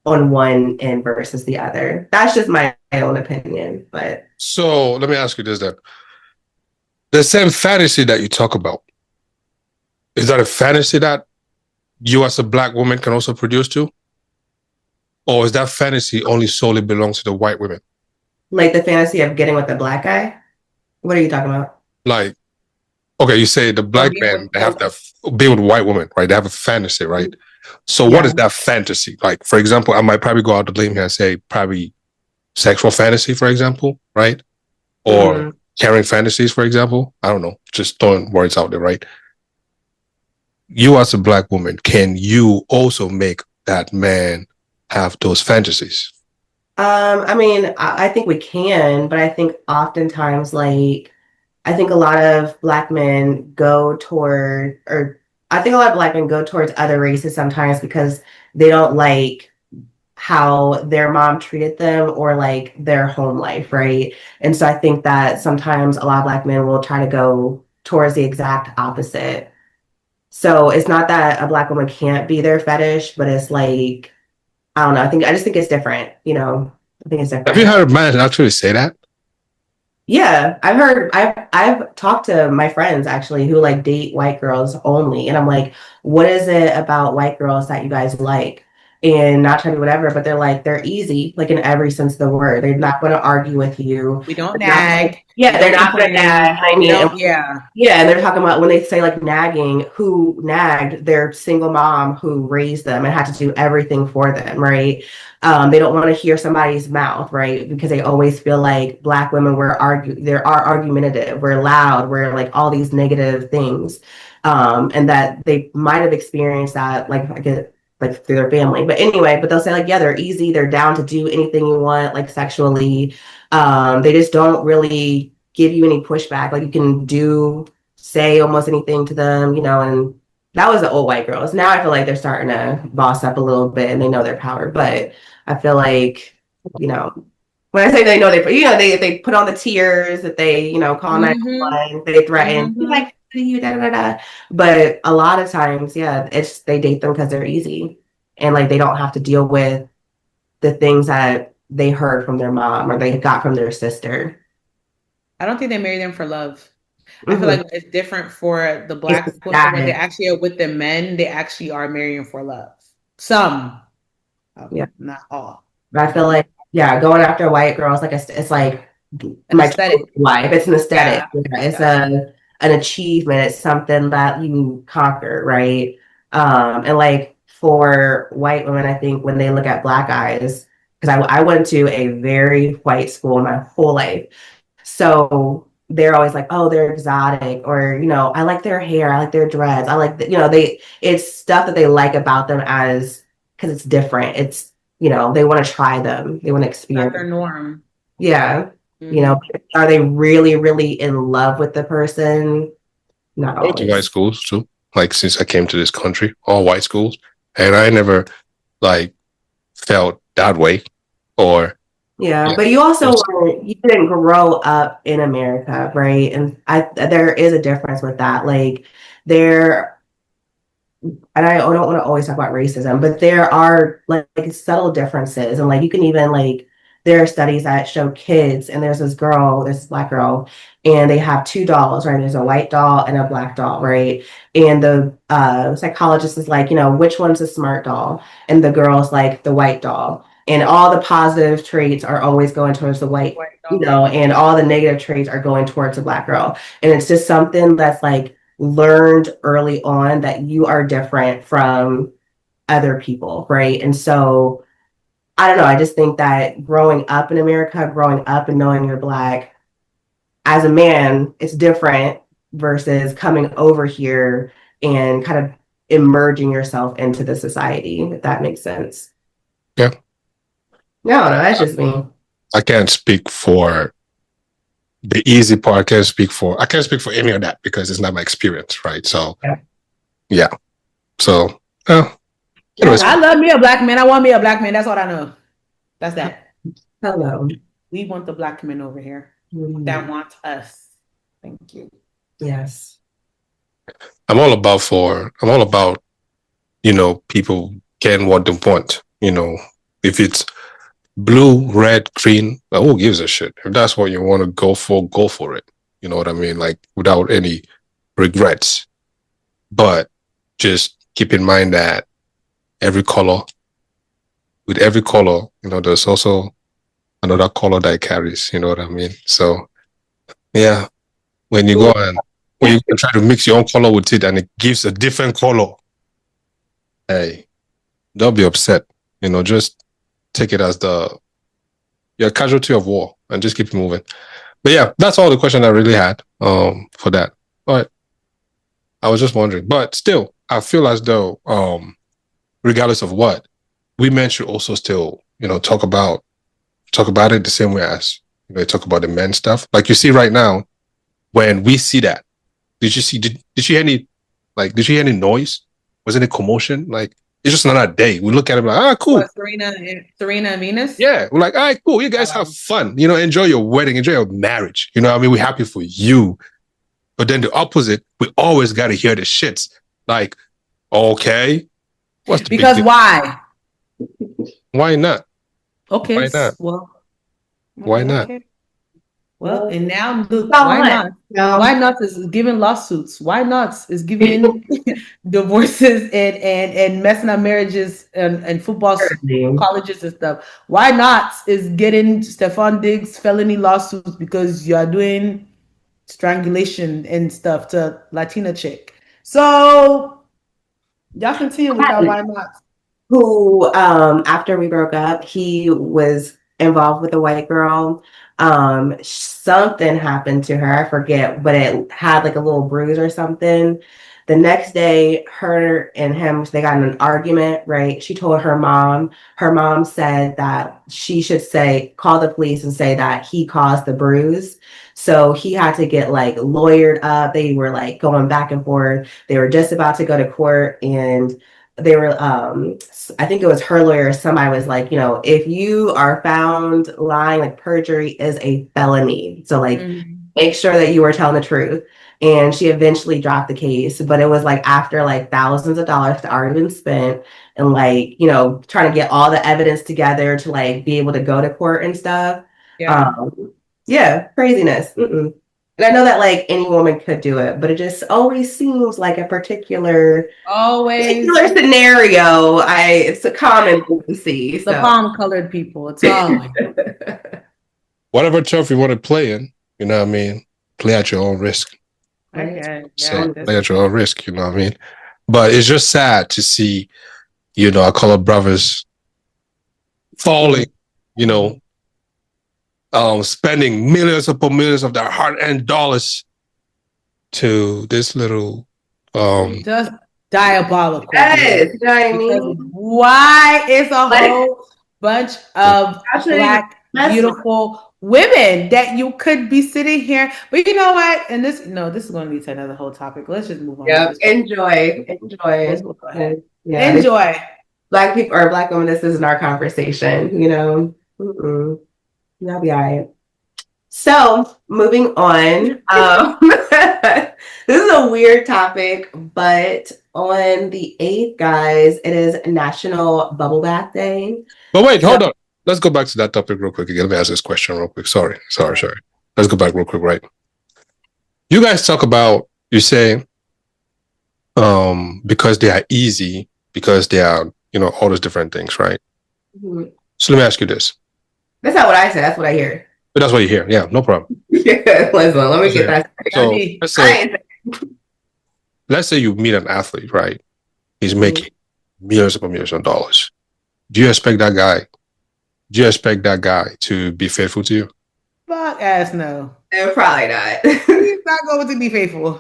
on one end versus the other. That's just my own opinion. But So let me ask you this then. The same fantasy that you talk about, is that a fantasy that you as a black woman can also produce too? Or is that fantasy only solely belongs to the white women? like the fantasy of getting with a black guy? What are you talking about? Like, okay, you say the black men, they have to be with white women, right? They have a fantasy, right? So what is that fantasy? Like, for example, I might probably go out the limb here and say probably sexual fantasy, for example, right? Or caring fantasies, for example. I don't know, just throwing words out there, right? You as a black woman, can you also make that man have those fantasies? I mean, I think we can, but I think oftentimes, like, I think a lot of black men go toward, or I think a lot of black men go towards other races sometimes because they don't like how their mom treated them or like their home life, right? And so I think that sometimes a lot of black men will try to go towards the exact opposite. So it's not that a black woman can't be their fetish, but it's like, I don't know. I just think it's different, I think it's Have you different. heard a man actually say that? Yeah, I've talked to my friends actually who like date white girls only. And I'm like, what is it about white girls that you guys like? And not trying to do whatever, but they're easy, like in every sense of the word. They're not going to argue with you. We don't They're not nag. yeah, they're not going to nag. I We mean, don't, yeah. yeah, and they're talking about when they say like nagging, who nagged their single mom who raised them and had to do everything for them, right? They don't want to hear somebody's mouth, right? Because they always feel like black women they are argumentative, we're loud, we're like all these negative things, and that they might have experienced that like through their family. But anyway, but they'll say like, yeah, they're easy, they're down to do anything you want, like sexually. They just don't really give you any pushback. Like you can say almost anything to them, and that was the old white girls. Now I feel like they're starting to boss up a little bit and they know their power. But I feel like, when I say they know they put on the tears, that they, call 911, they threaten, like you, da, da, da, da. But a lot of times, yeah, they date them because they're easy and like they don't have to deal with the things that they heard from their mom or they got from their sister. I don't think they marry them for love. I feel like it's different for the black It's women. When they actually are with the men, they actually are marrying for love. Some, not all. But I feel like, yeah, going after white girls, like it's like An aesthetic. life. It's an aesthetic. Yeah. It's an achievement. It's something that you conquer, right? And like for white women, I think when they look at black guys, because I went to a very white school my whole life. So they're always like, oh, they're exotic, or I like their hair, I like their dreads, I like it's stuff that they like about them as because it's different. It's they want to try them, they want to experience. Not their norm. Yeah, are they really, really in love with the person? Not always. I went to white schools too. Like since I came to this country, all white schools, and I never like felt that way or. Yeah, but you also you didn't grow up in America, right? And there is a difference with that. Like and I don't want to always talk about racism, but there are like subtle differences, and like you can even like there are studies that show kids, and there's this black girl, and they have two dolls, right? There's a white doll and a black doll, right? And the psychologist is like, which one's a smart doll? And the girl's like the white doll. And all the positive traits are always going towards the white and all the negative traits are going towards the black girl. And it's just something that's like learned early on that you are different from other people, right? And so I don't know. I just think that growing up in America, growing up and knowing you're black, as a man, it's different versus coming over here and kind of emerging yourself into the society, if that makes sense. Yeah. No, that's just me. I can't speak for the easy part. I can't speak for any of that because it's not my experience, right? So, yeah. So, I love me a black man. I want me a black man. That's what I know. That's that. Hello. We want the Black men over here that want us. Thank you. Yes. I'm all about, people getting what they want. If it's blue, red, green, who gives a shit? If that's what you want to go for it. You know what I mean? Like without any regrets. But just keep in mind that with every color, there's also another color that it carries. You know what I mean? So yeah, when you try to mix your own color with it and it gives a different color, hey, don't be upset. Just take it as you're a casualty of war and just keep moving. But yeah, that's all the question I really had for that. But I was just wondering. But still, I feel as though regardless of what, women should also still, talk about it the same way as talk about the men stuff. Like you see right now, when we see that, did you hear any noise? Was there any commotion? Like it's just another day. We look at it like, cool. What, Serena and Venus? Yeah, we're like, all right, cool. You guys have fun. Enjoy your wedding, enjoy your marriage. We're happy for you. But then the opposite, we always got to hear the shits. Like, okay, what's the because why? Why not? Okay, why not? Well, why not? Okay. Well, and now look, why not? No. Why not is giving lawsuits? Why not is giving divorces and messing up marriages and football colleges and stuff? Why not is getting Stefan Diggs felony lawsuits because you are doing strangulation and stuff to Latina chick? So y'all continue with that. Why not? Who after we broke up, he was involved with a white girl. Something happened to her, I forget, but it had like a little bruise or something. The next day, her and him, they got in an argument, right? She told her mom said that she should call the police and say that he caused the bruise. So he had to get like lawyered up. They were like going back and forth. They were just about to go to court, and they were I think it was her lawyer, somebody was like, if you are found lying, like perjury is a felony, so like make sure that you are telling the truth. And she eventually dropped the case, but it was like after like thousands of dollars had already been spent, and like trying to get all the evidence together to like be able to go to court and stuff. Craziness. And I know that like any woman could do it, but it just always seems like a particular scenario. It's a common thing to see. The palm colored people. It's all whatever turf you want to play in, you know what I mean? Play at your own risk. Okay. Play at your own risk, you know what I mean? But it's just sad to see, our colored brothers falling, spending millions upon millions of their hard-earned dollars to this little just diabolical. Yes, you know what I mean? Why is a whole bunch of Black beautiful women that you could be sitting here, but you know what? And this is going to lead to another whole topic. Let's just move on. Yep. Enjoy. Go ahead. Yeah, enjoy. Black people or Black women. This isn't our conversation. That'll be all right. So moving on. This is a weird topic, but on the 8th, guys, it is National Bubble Bath Day. But wait, hold on. Let's go back to that topic real quick again. Let me ask this question real quick. Sorry. Let's go back real quick, right? You guys talk about, you say, because they are easy, because they are, all those different things, right? Mm-hmm. So let me ask you this. That's not what I said. That's what I hear. But that's what you hear. Yeah, no problem. Listen, let me get that. So let's say you meet an athlete, right? He's making millions upon millions of dollars. Do you expect that guy to be faithful to you? Fuck ass no. Probably not. He's not going to be faithful.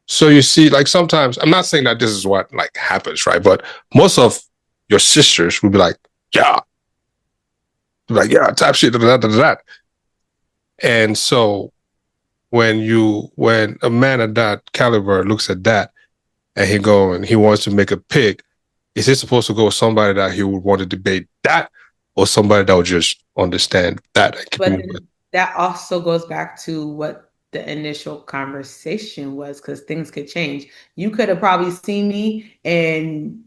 So you see, like sometimes, I'm not saying that this is what like happens, right? But most of your sisters will be like, type shit, that. And so when a man of that caliber looks at that and he wants to make a pick, is he supposed to go with somebody that he would want to debate that, or somebody that would just understand that and keep But moving. then that also goes back to what the initial conversation was, because things could change. You could have probably seen me and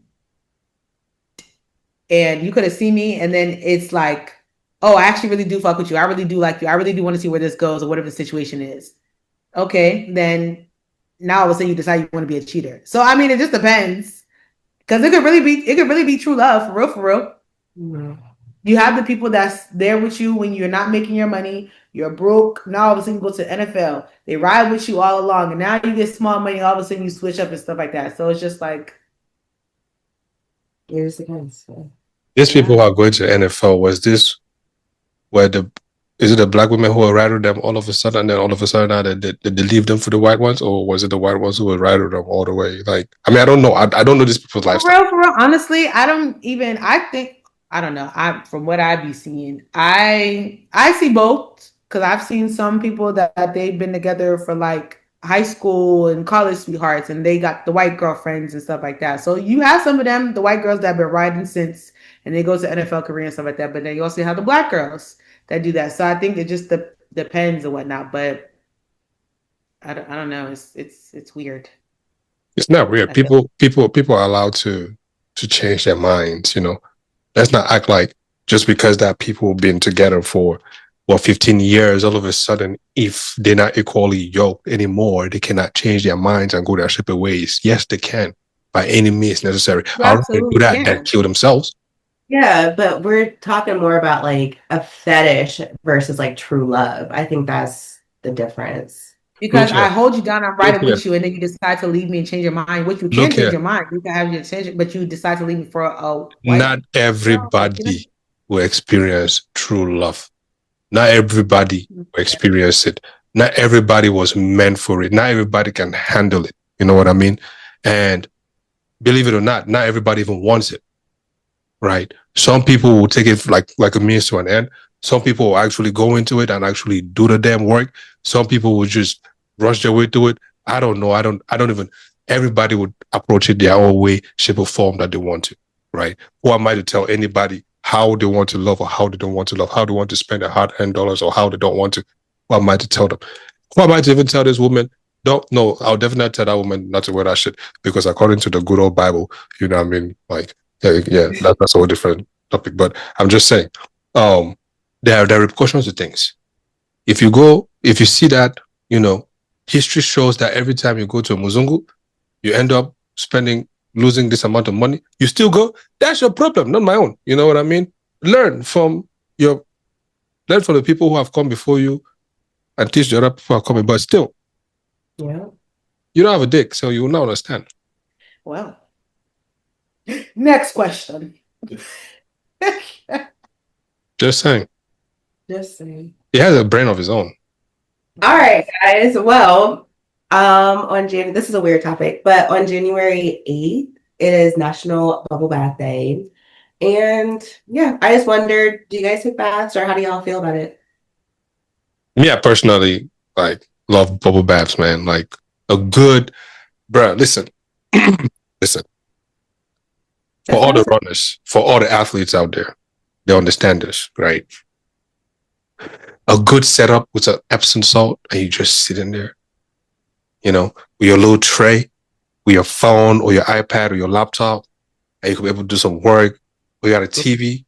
you could have seen me, and then it's like, oh, I actually really do fuck with you. I really do like you. I really do want to see where this goes or whatever the situation is. Okay, then now all of a sudden you decide you want to be a cheater. So I mean, it just depends, because it could really be true love, for real. Mhm. You have the people that's there with you when you're not making your money, you're broke. Now all of a sudden you go to the NFL, they ride with you all along, and now you get small money. All of a sudden you switch up and stuff like that. So it's just like, It just depends. So. These people who are going to NFL, was this where is it the black women who were right with them all of a sudden, and then all of a sudden now they leave them for the white ones, or was it the white ones who were right with them all the way? Like, I mean, I don't know. I don't know these people's lifestyle. for real. Honestly, I don't know. From what I be seeing, I see both, because I've seen some people that they've been together for like high school and college sweethearts, and they got the white girlfriends and stuff like that. So you have some of them, the white girls that have been riding since, and they go to NFL career and stuff like that. But then you also have the black girls that do that. So I think it just depends and whatnot. But I don't know. It's weird. It's not weird. People are allowed to change their minds. You know, let's not act like just because that people have been together for 15 years, all of a sudden, if they're not equally yoked anymore, they cannot change their minds and go their separate ways. Yes, they can, by any means necessary. How do they do that? Then kill themselves. Yeah, but we're talking more about like a fetish versus like true love. I think that's the difference. Because I hold you down, I'm riding with you, and then you decide to leave me and change your mind, which you can change your mind. You can have your attention, but you decide to leave me for a white. Not everybody will experience true love. Not everybody will experience it. Not everybody was meant for it. Not everybody can handle it. You know what I mean? And believe it or not everybody even wants it. Right? Some people will take it like a means to an end. Some people will actually go into it and actually do the damn work. Some people will just rush their way through it. I don't know. I don't even, everybody would approach it their own way, shape or form that they want to, right? Who am I to tell anybody how they want to love or how they don't want to love, how they want to spend their hard-earned dollars or how they don't want to? Who am I to tell them? Who am I to even tell this woman, I'll definitely tell that woman not to wear that shit, because according to the good old Bible, you know what I mean? Like, yeah, that's a whole different topic. But I'm just saying, there are repercussions to things. If you see that, you know, history shows that every time you go to a Muzungu, you end up losing this amount of money. You still go, that's your problem, not my own. You know what I mean? Learn from the people who have come before you and teach the other people who are coming. But still, yeah, you don't have a dick, so you will not understand. Well, next question. Just saying. He has a brain of his own. All right, guys. Well, this is a weird topic, but on January 8th, it is National Bubble Bath Day. And yeah, I just wondered, do you guys take baths, or how do y'all feel about it? Me, I personally love bubble baths, man. Like a good, bruh, listen. Listen. For all the runners, for all the athletes out there, they understand this, right? A good setup with an Epsom salt, and you just sit in there, you know, with your little tray, with your phone or your iPad or your laptop, and you can be able to do some work. We got a TV,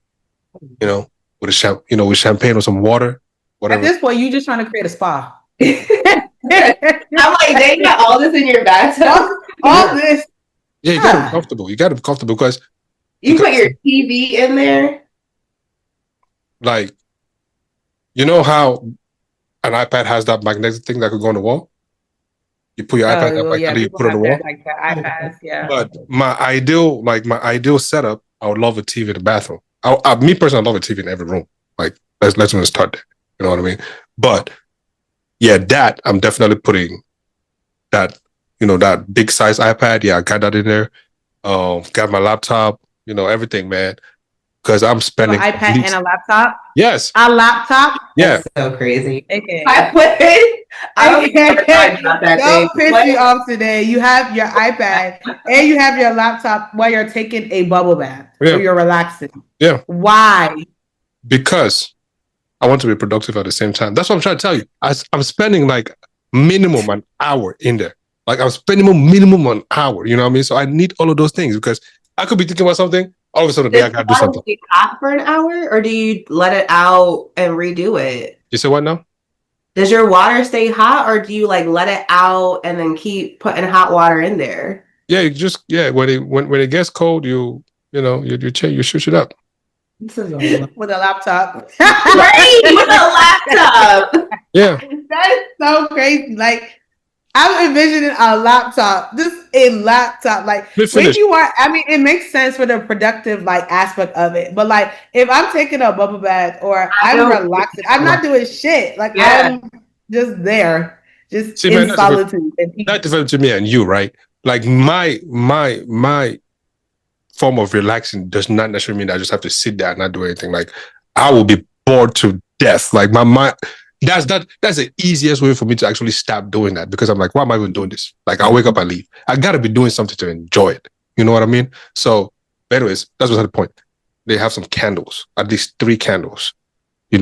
you know, with champagne or some water, whatever. At this point, you just trying to create a spa. I'm like, they got all this in your bathtub. All this. Yeah, you gotta be comfortable. You gotta be comfortable because you put your TV in there. Like, you know how an iPad has that magnetic thing that could go on the wall? You put your iPad up, you put it on the wall. Like the iPads, yeah. But my ideal setup, I would love a TV in the bathroom. Me personally, I love a TV in every room. Like, let's start there. You know what I mean? But yeah, that I'm definitely putting that, you know, that big size iPad. Yeah, I got that in there. Got my laptop, you know, everything, man. Because I'm spending an iPad and a laptop. Yes, a laptop. Yeah, that's so crazy. Okay. Don't piss me off today. You have your iPad and you have your laptop while you're taking a bubble bath. Yeah. Or you're relaxing. Yeah. Why? Because I want to be productive at the same time. That's what I'm trying to tell you. I'm spending like minimum an hour in there. Like I'm spending minimum an hour. You know what I mean? So I need all of those things because I could be thinking about something. All of a sudden, I got to do something. Do you hot for an hour, or do you let it out and redo it? You say what now? Does your water stay hot, or do you like let it out and then keep putting hot water in there? Yeah, you just when it gets cold, you switch it up. With a laptop. Right, with a laptop. Yeah. That is so crazy. Like, I'm envisioning a laptop. Just a laptop. Like, when you are, I mean, it makes sense for the productive, like, aspect of it. But, like, if I'm taking a bubble bath or I'm relaxing, I'm not doing shit. Like, I'm just there. Just in solitude. That's different to me and you, right? Like, my form of relaxing does not necessarily mean I just have to sit there and not do anything. Like I will be bored to death. Like my mind, that's the easiest way for me to actually stop doing that because I'm like, why am I even doing this? Like I'll wake up and leave. I gotta be doing something to enjoy it. You know what I mean? So anyways, that's what's the point. They have some candles, at least 3 candles,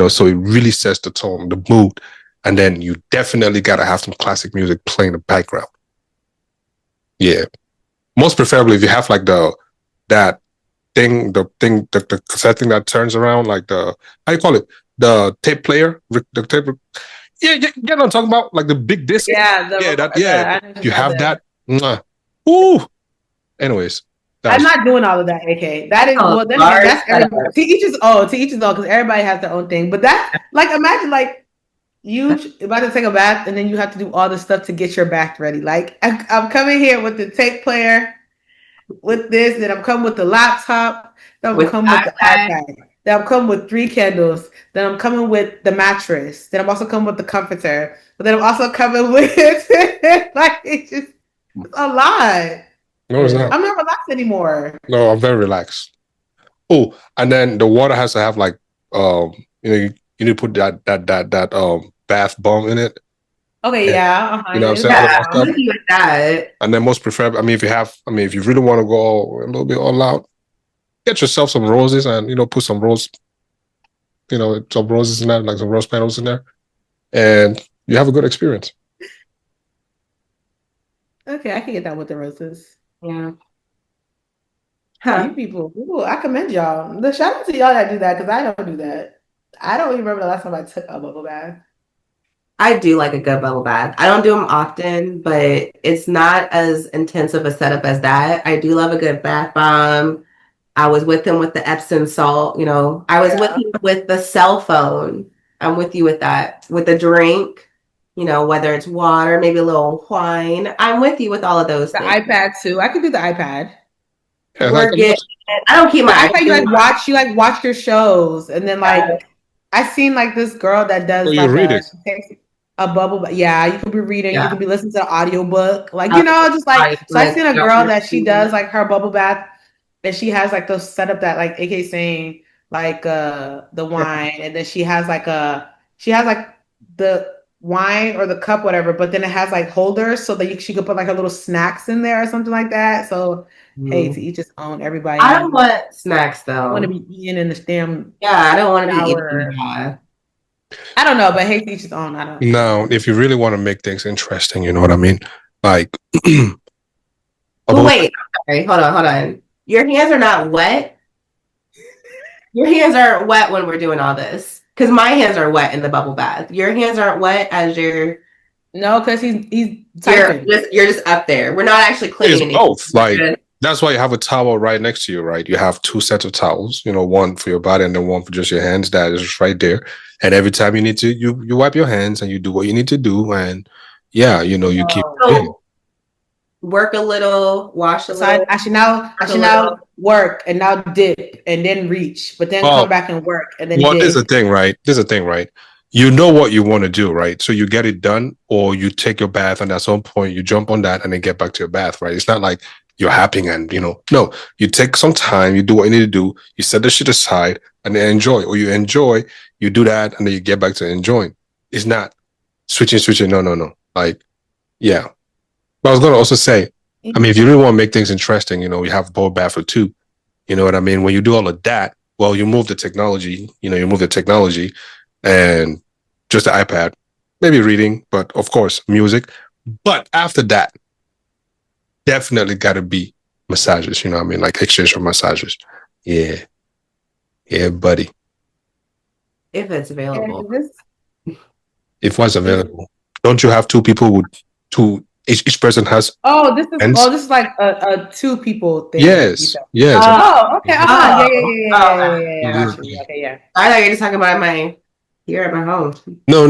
so it really sets the tone, the mood. And then you definitely gotta have some classic music playing in the background. Yeah. Most preferably if you have like the cassette thing that turns around, like the, how you call it? The tape player? The tape. Yeah, you know what I'm talking about? Like the big disc. Yeah. You have that. Ooh. Anyways. I'm not doing all of that, AK. That is, that's everybody. To each his own, because everybody has their own thing. But that's, like, imagine, like, you about to take a bath and then you have to do all the stuff to get your bath ready. Like, I'm coming here with the tape player, with this, then I'm coming with the laptop, then I'm coming with the iPad, then I'm coming with 3 candles, then I'm coming with the mattress, then I'm also coming with the comforter, but then I'm also coming with like it's a lot. No, it's not. I'm not relaxed anymore. No, I'm very relaxed. Oh, and then the water has to have like you need to put that bath bomb in it. Okay, yeah. You know what I'm saying? With that. And then most preferably, if you really want to go a little bit all out, get yourself some roses and, put some roses in there, like some rose petals in there. And you have a good experience. Okay, I can get that with the roses. Yeah. You people, I commend y'all. The shout out to y'all that do that because I don't do that. I don't even remember the last time I took a bubble bath. I do like a good bubble bath. I don't do them often, but it's not as intensive a setup as that. I do love a good bath bomb. I was with him with the Epsom salt, I was with him with the cell phone. I'm with you with that. With the drink, whether it's water, maybe a little wine. I'm with you with all of those things. iPad too. I could do the iPad. Yeah, I don't keep my iPad. You watch your shows, and then I seen like this girl that does she takes a bubble bath. Yeah, you could be reading, you could be listening to the audiobook. Like, just like so I seen a girl that she does like her bubble bath, and she has like those setup that like AK saying like the wine, and then she has like the wine or the cup, whatever, but then it has like holders so that she could put like her little snacks in there or something like that. So hey, to each his own. Everybody. I don't want snacks though. I want to be eating in the damn. Yeah, I don't want to be eating. I don't know, but hey, to each his own. I don't. Now, if you really want to make things interesting, you know what I mean? Like. Wait. Sorry. Hold on. Your hands are not wet. Your hands aren't wet when we're doing all this. Because my hands are wet in the bubble bath. Your hands aren't wet as you're. No, because he's you're just up there. We're not actually cleaning. It's both. Like that's why you have a towel right next to you, right? You have 2 sets of towels. One for your body and then one for just your hands. That is just right there. And every time you need to, you wipe your hands and you do what you need to do. And you keep. Work a little, wash a little. I should now work and now dip and then reach, but then come back and work and then. Well, there's the thing, right? You know what you want to do, right? So you get it done, or you take your bath, and at some point you jump on that and then get back to your bath, right? It's not like you're happy and no. You take some time, you do what you need to do, you set the shit aside, and then enjoy, or you enjoy, you do that, and then you get back to enjoying. It's not switching. No. Like, yeah. But I was going to also say, if you really want to make things interesting, you have bubble bath for 2. You know what I mean? When you do all of that, well, you move the technology, and just the iPad, maybe reading, but of course music. But after that, definitely got to be massages. You know what I mean? Like exchange for massages. Yeah, buddy. If it's available. If what's available, don't you have two people with two? Each person has. This is like a two people thing. Yes. Okay. Yeah. Okay, yeah. I thought you were just talking about here at my home. No.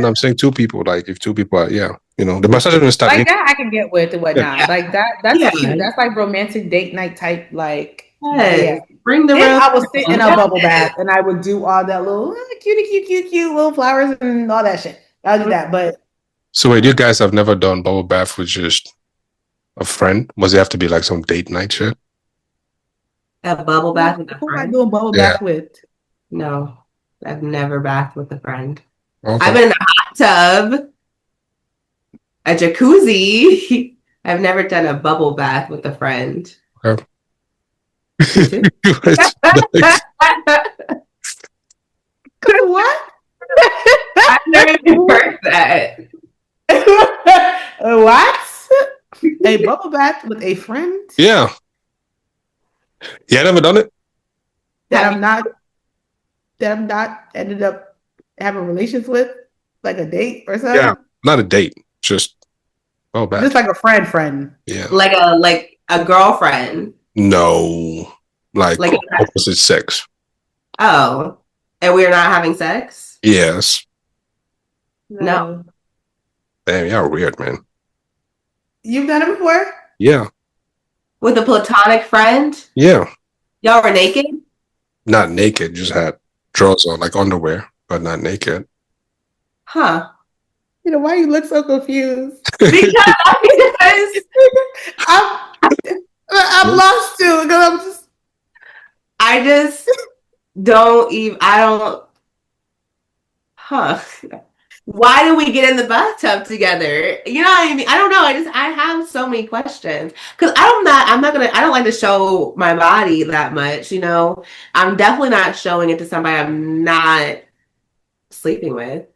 I'm saying two people. Like if two people are, the massage is start like that. I can get with and whatnot. Yeah. Like that. That's cute. That's like romantic date night type. Like bring the. I would sit in a bubble bath and I would do all that little cute little flowers and all that shit. I'll do that, but. So wait, you guys have never done bubble bath with just a friend? Must it have to be like some date night shit? A bubble bath with a friend? Who am I doing bubble bath with? No, I've never bathed with a friend. Okay. I've been in a hot tub, a jacuzzi. I've never done a bubble bath with a friend. Okay. What? I've never even heard that. What? A bubble bath with a friend? Yeah. Yeah, never done it. That I'm not ended up having relations with, like a date or something. Yeah, not a date, just bubble bath. Just like a friend. Yeah, like a girlfriend. No, like opposite sex. Oh, and we're not having sex? Yes. No. Damn, y'all weird, man. You've done it before? Yeah. With a platonic friend? Yeah. Y'all were naked? Not naked, just had drawers on, like underwear, but not naked. Huh. Why you look so confused? Because I'm lost too. Because I just don't even. I don't. Huh. Why do we get in the bathtub together? You know what I mean? I don't know. I have so many questions because I don't like to show my body that much. I'm definitely not showing it to somebody I'm not sleeping with.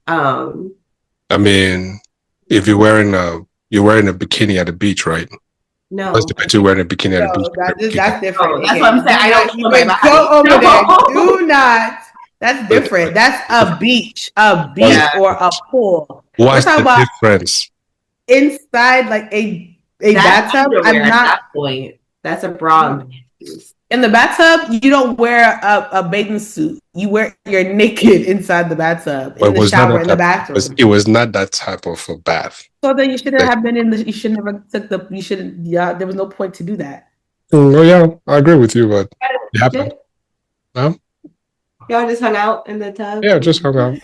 I mean, if you're wearing a bikini at the beach, right? No. What's the picture wearing a bikini at the beach? That's different. That's what I'm saying. I don't show my body. Go over there. Do not. That's different. That's a beach or a pool. What's the difference? Inside, like a bathtub. I'm not. At that point. That's a bra. In the bathtub, you don't wear a bathing suit. You're naked inside the bathtub. In the shower, in the bathroom. It was not that type of a bath. So then you shouldn't have been you should never took you shouldn't, there was no point to do that. Oh yeah, I agree with you, but it happened. No? Y'all just hung out in the tub? Yeah, just hung out,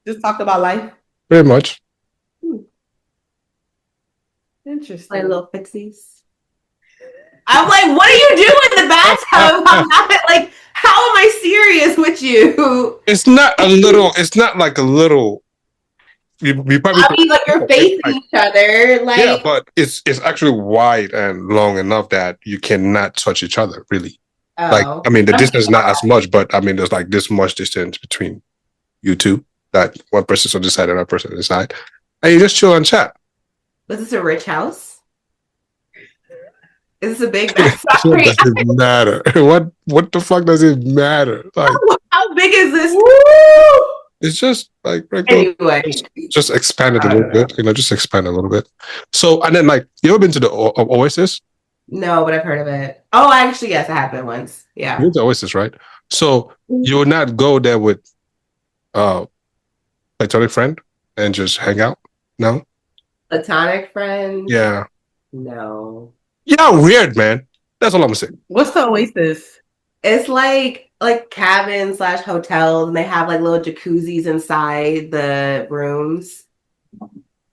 Just talked about life? Pretty much. Interesting. Like little fixies. I'm like, what are you doing in the bathtub? I'm not like, how am I serious with you? It's not like a little. You probably. I mean, like you're facing each other, like. Yeah, but it's actually wide and long enough that you cannot touch each other, really. Oh. Like, I mean, the distance is not as much, but I mean, there's like this much distance between you two that one person's on this side and one person on this side, and you just chill and chat. Was this a rich house? Is this a big What does it matter? What the fuck does it matter? Like, how big is this? It's just like anyway, just expand it a little bit. Just expand a little bit. So, and then like, you ever been to the Oasis? No, but I've heard of it. Oh, actually, yes, I have been once. Yeah, you're the Oasis, right? So you would not go there with platonic friend and just hang out? No. Platonic friend? Yeah. No. Yeah, weird, man. That's all I'm saying. What's the Oasis? It's like cabins / hotels, and they have like little jacuzzis inside the rooms.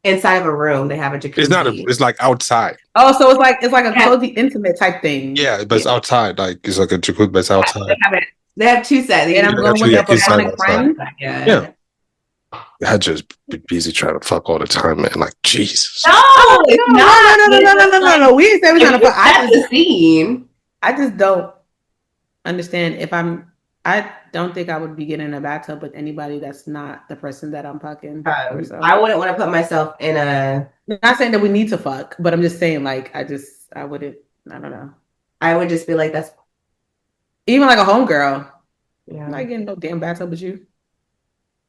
Inside of a room, they have a jacuzzi. It's like outside. Oh, so it's like a cozy, intimate type thing. Yeah, but it's outside. Like it's like a jacuzzi, but it's outside. They have two sets. And I'm going with a platonic friend. Yeah. I just be busy trying to fuck all the time, man. Like Jesus. No, No. We didn't say we're trying to fuck. I just don't understand if I'm I don't think I would be getting in a bathtub with anybody that's not the person that I'm fucking. I wouldn't want to put myself in a. I'm not saying that we need to fuck, but I'm just saying, like, I wouldn't. I don't know. I would just be like, that's even like a homegirl. Yeah. I'm not getting no damn bathtub with you.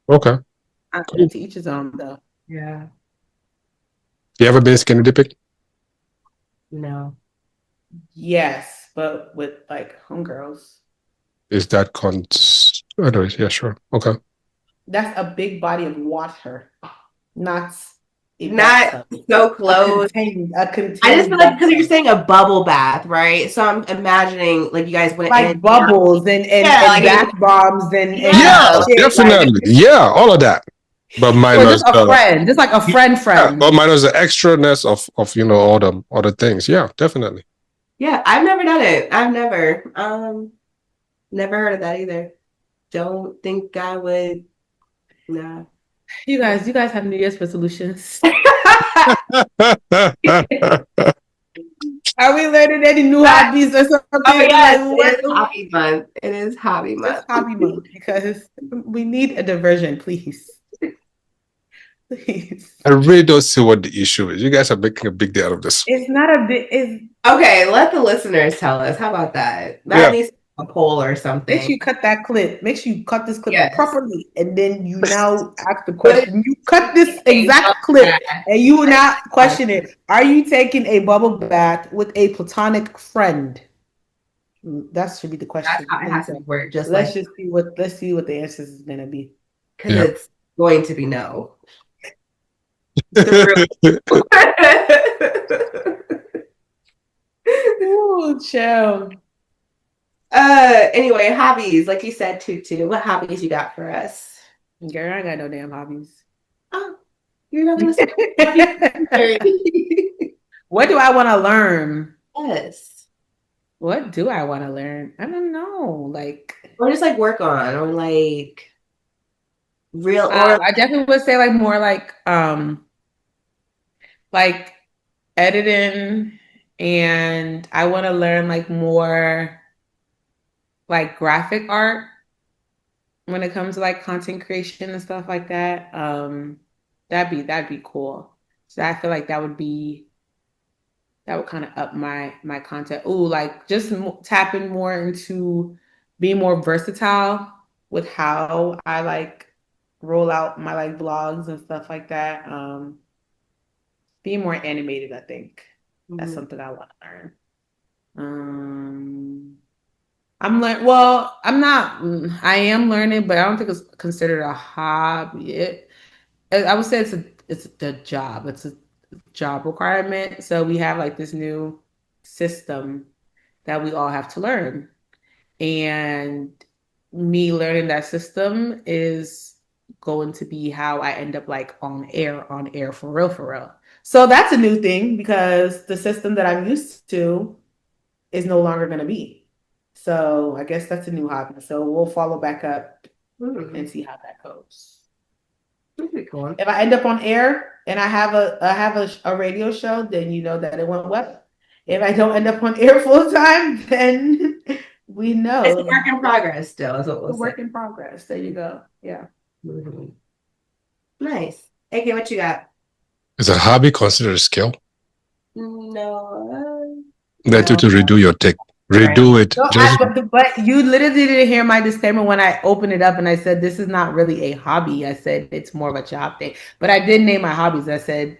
Okay. Cool. To each his own, though. Yeah. You ever been skinny dipping? No. Yes, but with like homegirls. Is that anyways, yeah, sure. Okay. That's a big body of water, not so close. A contained I just feel like because you're saying a bubble bath, right? So I'm imagining like you guys went like bubbles and bath bombs and definitely, all of that. But minus just a friend, just like a friend. Yeah, but minus the extraness of all the things. Yeah, definitely. Yeah, I've never done it. I've never heard of that either. Don't think I would. Nah. You guys have New Year's resolutions. Are we learning any new hobbies or something? Oh, yes, it is hobby month. It is hobby month. It's hobby month because we need a diversion, please. Please. I really don't see what the issue is. You guys are making a big deal out of this. It's not a big. Okay, let the listeners tell us. How about that? That needs a poll or something. Make sure you cut that clip. Make sure you cut this clip properly, and then you now ask the question. You cut this exact clip, and you will not question it. Are you taking a bubble bath with a platonic friend? That should be the question. That's how it has to work. Let's see what the answer is going to be. Because it's going to be no. Ooh, chill. Anyway, hobbies. Like you said, Tutu. What hobbies you got for us? Girl, I ain't got no damn hobbies. Oh, you're not gonna say. What do I want to learn? Yes. What do I want to learn? I don't know. Like, or just like work on, or like real. Or I definitely would say like more like editing, and I want to learn like more like graphic art when it comes to like content creation and stuff like that. That'd be cool. So I feel like that would kind of up my content. Ooh, like just tapping more into being more versatile with how I like roll out my like vlogs and stuff like that. Being more animated, I think that's something I want to learn. I am learning, but I don't think it's considered a hobby. I would say it's a job. It's a job requirement. So we have like this new system that we all have to learn. And me learning that system is going to be how I end up like on air for real. So that's a new thing because the system that I'm used to is no longer going to be. So I guess that's a new hobby. So we'll follow back up and see how that goes. Cool. If I end up on air and I have a radio show, then you know that it went well. If I don't end up on air full time, then we know it's a work in progress. Still, is what we'll say. Work in progress. There you go. Yeah. Mm-hmm. Nice. Okay, what you got? Is a hobby considered a skill? No. That to redo your tech. Redo it. No, but you literally didn't hear my disclaimer when I opened it up and I said this is not really a hobby. I said it's more of a job thing. But I did name my hobbies. I said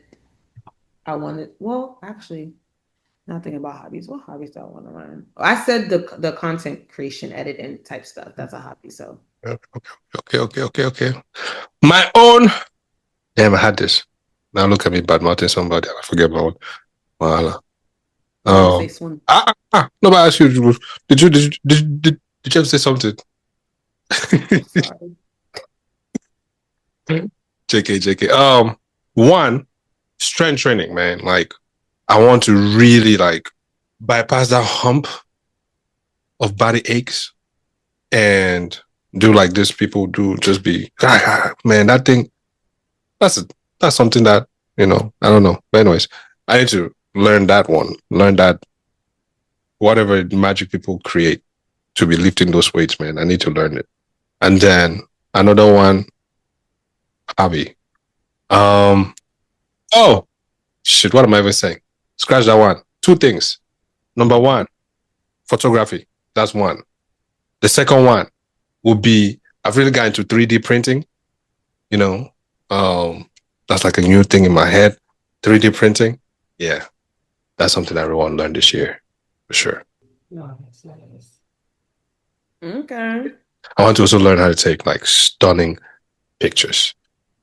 actually, not thinking about hobbies. What hobbies do I want to learn? I said the content creation, editing type stuff. That's a hobby. So okay. My own. Damn, I had this. Now look at me bad mouthing somebody. I forget my own. Voila. Say swim. No, but I asked you. Did you ever say something? JK. One, strength training, man. Like, I want to really like bypass that hump of body aches and do like this people do. Just be, man. That thing. That's something that I don't know. But anyways, I need to learn that one. Learn that whatever magic people create, to be lifting those weights, man. I need to learn it. And then another one, hobby. Oh shit, what am I even saying? Scratch that one. Two things. Number one, photography. That's one. The second one would be I've really got into 3D printing. You know, that's like a new thing in my head. 3D printing. Yeah. That's something I really want to learn this year. For sure. No, that's nice. Okay. I want to also learn how to take like stunning pictures.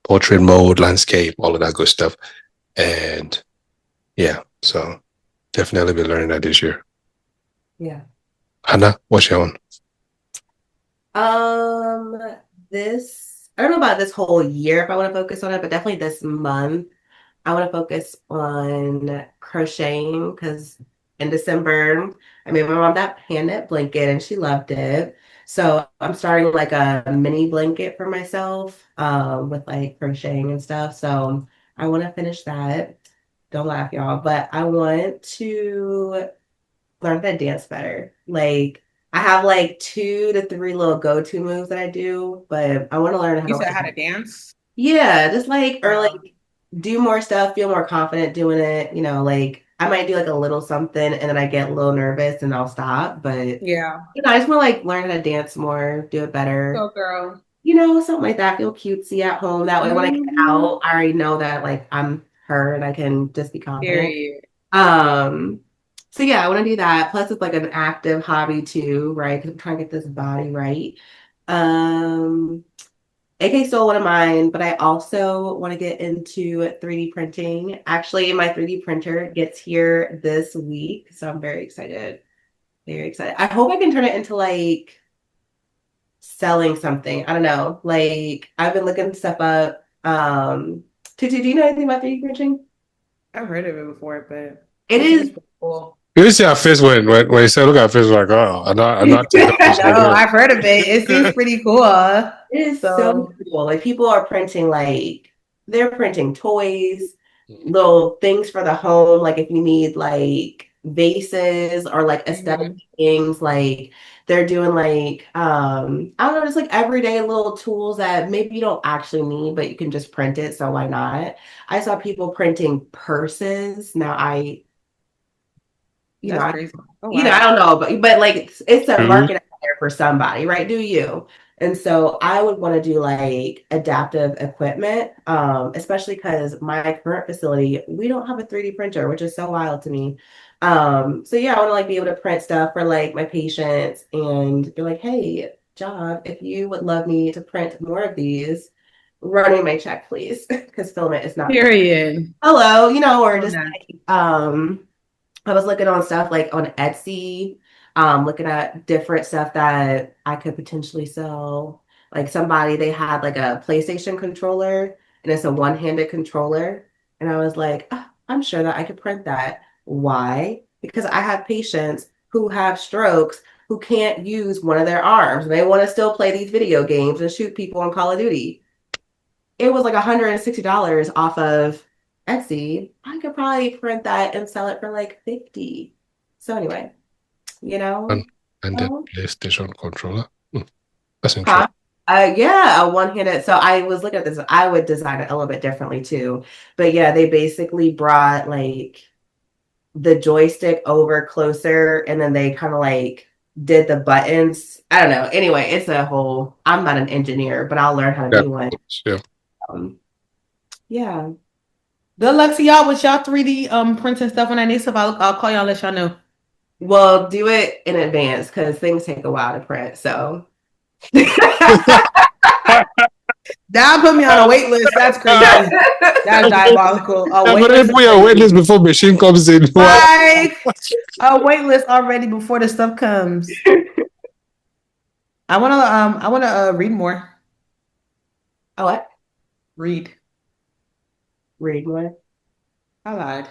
Portrait mode, landscape, all of that good stuff. And yeah, so definitely be learning that this year. Yeah. Hannah, what's your own? This I don't know about this whole year if I want to focus on it, but definitely this month I want to focus on crocheting because in December I made my mom that hand knit blanket and she loved it. So I'm starting like a mini blanket for myself with like crocheting and stuff. So I want to finish that. Don't laugh, y'all, but I want to learn how to dance better. Like I have like 2 to 3 little go-to moves that I do, but I want to learn how You to said like, how to dance? yeah, just like or like do more stuff, feel more confident doing it. Like I might do like a little something and then I get a little nervous and I'll stop. But Yeah. I just want to like learn how to dance more, do it better. Go girl. Something like that. Feel cutesy at home. That way when I get out, I already know that like I'm her and I can just be confident. Period. So yeah, I want to do that. Plus, it's like an active hobby too, right? Because I'm trying to get this body right. Um, AK stole one of mine, but I also want to get into 3D printing. Actually, my 3D printer gets here this week, so I'm very excited. Very excited. I hope I can turn it into like selling something. I don't know. Like I've been looking stuff up. Tutu, do you know anything about 3D printing? I've heard of it before, but It it seems is. pretty cool. You see our face when you say, look at our face, like, oh, I'm not taking No, I've heard of it. It seems pretty cool. It is so So cool. Like people are printing like they're printing toys, little things for the home. Like if you need like vases or like aesthetic things, like they're doing like I don't know, just like everyday little tools that maybe you don't actually need, but you can just print it. So why not? I saw people printing purses. Now that's crazy. Oh I wow. don't know, but like it's a shoes. market out there for somebody, right? Do you? And so I would want to do like adaptive equipment, especially because my current facility, we don't have a 3D printer, which is so wild to me. So yeah, I want to like be able to print stuff for like my patients and be like, hey, John, if you would love me to print more of these, run me my check, please, because filament is not. Period. Hello, or Oh, just nice. like I was looking on stuff like on Etsy, looking at different stuff that I could potentially sell. Like somebody, they had like a PlayStation controller and it's a one-handed controller. And I was like, "Ah, I'm sure that I could print that. Why? Because I have patients who have strokes who can't use one of their arms and they want to still play these video games and shoot people on Call of Duty. It was like $160 off of Etsy. I could probably print that and sell it for like 50. So anyway, you know. And the PlayStation controller. That's Huh? interesting. Yeah, a one-handed. So I was looking at this. I would design it a little bit differently too. But yeah, they basically brought like the joystick over closer and then they kind of like did the buttons. I don't know. Anyway, it's a whole, I'm not an engineer, but I'll learn how to Yeah. do one. Yeah. Yeah. Good luck to y'all with y'all 3D printing stuff when I need stuff. I'll call y'all and let y'all know. Well, do it in advance because things take a while to print. So That put me on a wait list. That's crazy. That's diabolical. A wait But list. if we are waiting before machine comes in, Like a wait list already before the stuff comes. I wanna read more. Oh, what? Read. Read more. I lied.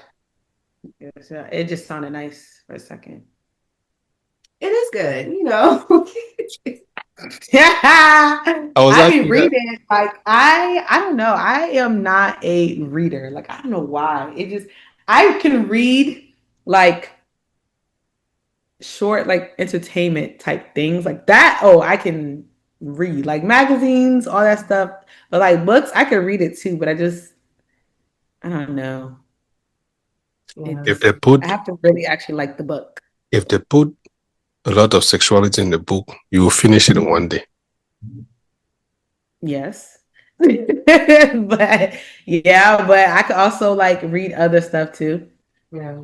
Yes, it just sounded nice for a second. It is good. Yeah. I be actually reading. Like I don't know. I am not a reader. Like I don't know why. I can read like short, like entertainment type things like that. Oh, I can read like magazines, all that stuff. But like books, I can read it too. But I don't know. Yeah. I have to really actually like the book. If they put a lot of sexuality in the book, you will finish it in one day. Yes. But yeah, but I could also like read other stuff too. Yeah.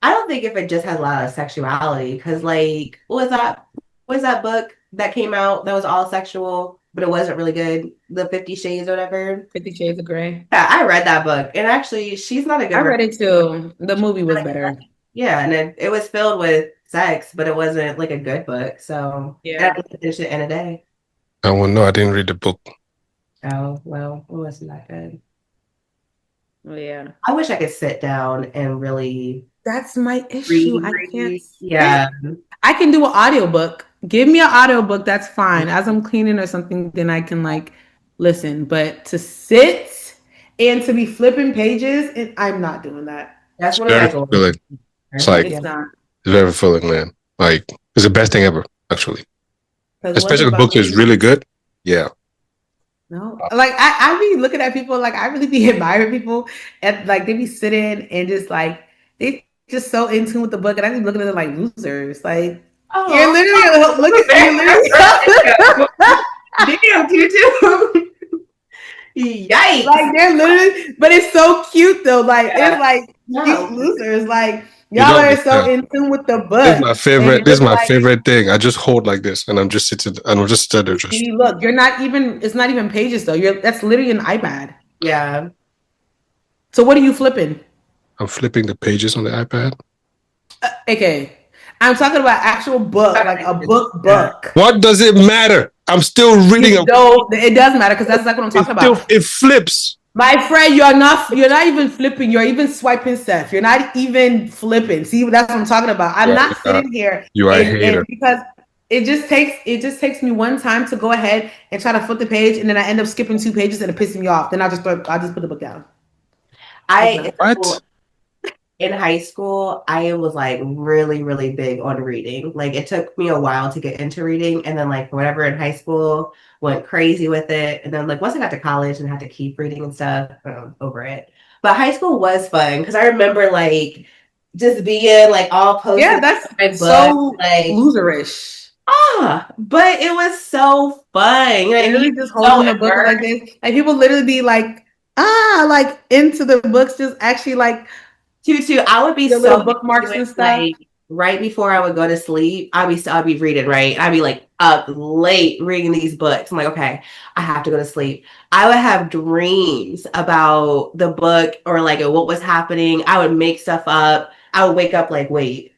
I don't think if it just has a lot of sexuality, because like, what was that book that came out that was all sexual, but it wasn't really good? The 50 Shades or whatever. 50 Shades of Grey. Yeah, I read that book. And actually, she's not a good I read it too. The movie was better. Yeah, and it was filled with sex, but it wasn't like a good book. So Yeah. I didn't finish it in a day. I will know. I didn't read the book. Oh, well, it wasn't that good. Oh, yeah. I wish I could sit down and really That's my issue. read. I can't. Yeah. I can do an audiobook. Give me an audiobook, that's fine. As I'm cleaning or something, then I can like listen. But to sit and to be flipping pages, I'm not doing that. That's one Very of my goals. fulfilling. It's like It's not. it's very fulfilling, man. Like it's the best thing ever, actually. 'Cause Especially what if the book is really good. Yeah. No, like I be looking at people, like I really be admiring people, and like they be sitting and just like they just so in tune with the book, and I be looking at them like losers. Like you're literally damn, you too. Yikes! Like they're literally, but it's so cute though. Like it's like cute losers. Like y'all are so in tune with the book. This is my favorite. This is my favorite thing. I just hold like this, and I'm just sitting, and I'm just there. Just look, you're not even. It's not even pages though. That's literally an iPad. Yeah. So what are you flipping? I'm flipping the pages on the iPad. Okay, I'm talking about actual book, like a book. What does it matter? I'm still reading. No, it does matter because that's like what I'm talking about. It flips. My friend, you're not even flipping. You're even swiping stuff. You're not even flipping. See, that's what I'm talking about. I'm not sitting here. You are a hater. Because it just takes me one time to go ahead and try to flip the page, and then I end up skipping 2 pages and it pisses me off. Then I'll just put the book down. In high school, I was like really, really big on reading. Like it took me a while to get into reading, and then like whatever in high school went crazy with it. And then like once I got to college and had to keep reading and stuff, over it. But high school was fun because I remember like just being like all posted. Yeah, that's so like loserish. But it was so fun. Like, literally just holding a book like this. Like people literally be like, like into the books, just actually like. Too. I would be so bookmarks and stuff. Like, right before I would go to sleep, I'd be reading, right? I'd be like up late reading these books. I'm like, okay, I have to go to sleep. I would have dreams about the book or like what was happening. I would make stuff up. I would wake up like, wait,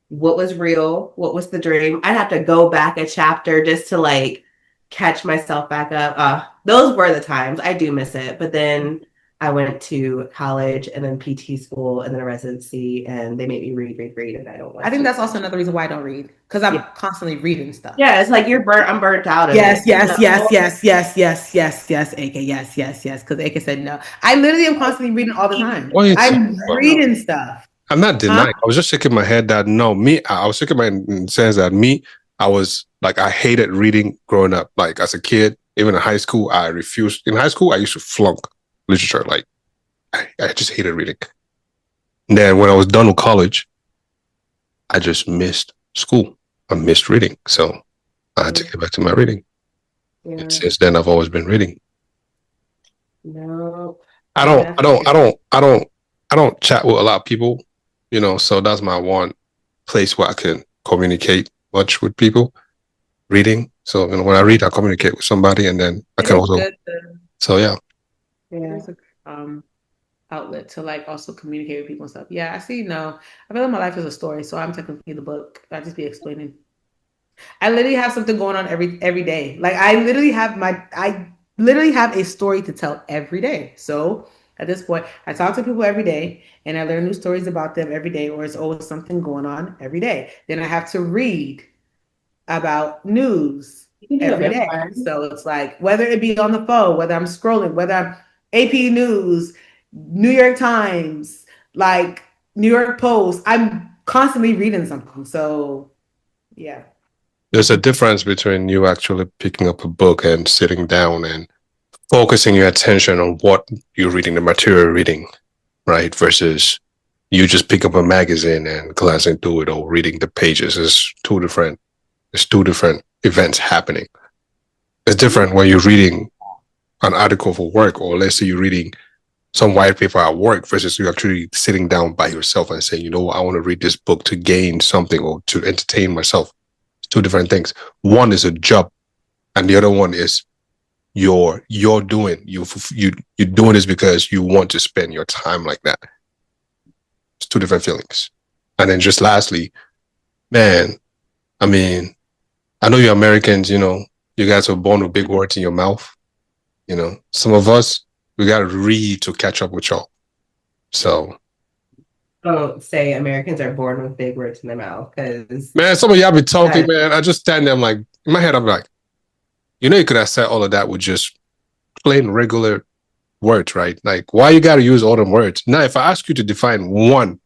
what was real? What was the dream? I'd have to go back a chapter just to like catch myself back up. Those were the times. I do miss it. But then I went to college and then PT school and then a residency, and they made me read, and I don't want I think that's also another reason why I don't read, because I'm constantly reading stuff. Yeah, it's like I'm burnt out of it. Yes, AK, yes, because AK said no. I literally am constantly reading all the time. I'm reading stuff. I'm not denying. I was just shaking my head that I was shaking my head in the sense that I was like, I hated reading growing up. Like as a kid, even in high school, I refused. In high school, I used to flunk literature. Like I just hated reading. And then when I was done with college, I just missed school. I missed reading. So I had to get back to my reading. Yeah. And since then I've always been reading. No. I don't chat with a lot of people, so that's my one place where I can communicate much with people. Reading. So when I read, I communicate with somebody, and then I can also. So yeah. It's a outlet to like also communicate with people and stuff. Yeah, I see. No, I feel like my life is a story, so I'm technically the book. I just be explaining. I literally have something going on every day. Like I literally have a story to tell every day. So at this point, I talk to people every day, and I learn new stories about them every day, or it's always something going on every day. Then I have to read about news every day. So it's like whether it be on the phone, whether I'm scrolling, whether I'm AP News, New York Times, like New York Post, I'm constantly reading something. So, yeah. There's a difference between you actually picking up a book and sitting down and focusing your attention on what you're reading, the material you're reading, right? Versus you just pick up a magazine and glancing through it or reading the pages. It's two different events happening. It's different when you're reading an article for work, or let's say you're reading some white paper at work versus you actually sitting down by yourself and saying, you know what, I want to read this book to gain something or to entertain myself. It's two different things. One is a job, and the other one is you're doing this because you want to spend your time like that. It's two different feelings. And then just lastly, man, I mean, I know you're Americans, you guys are born with big words in your mouth. Some of us, we got to read to catch up with y'all. So. Don't say Americans are born with big words in their mouth, because. Man, some of y'all be talking, man. I just stand there, I'm like, in my head, I'm like, you could have said all of that with just plain regular words, right? Like, why you got to use all them words? Now, if I ask you to define one,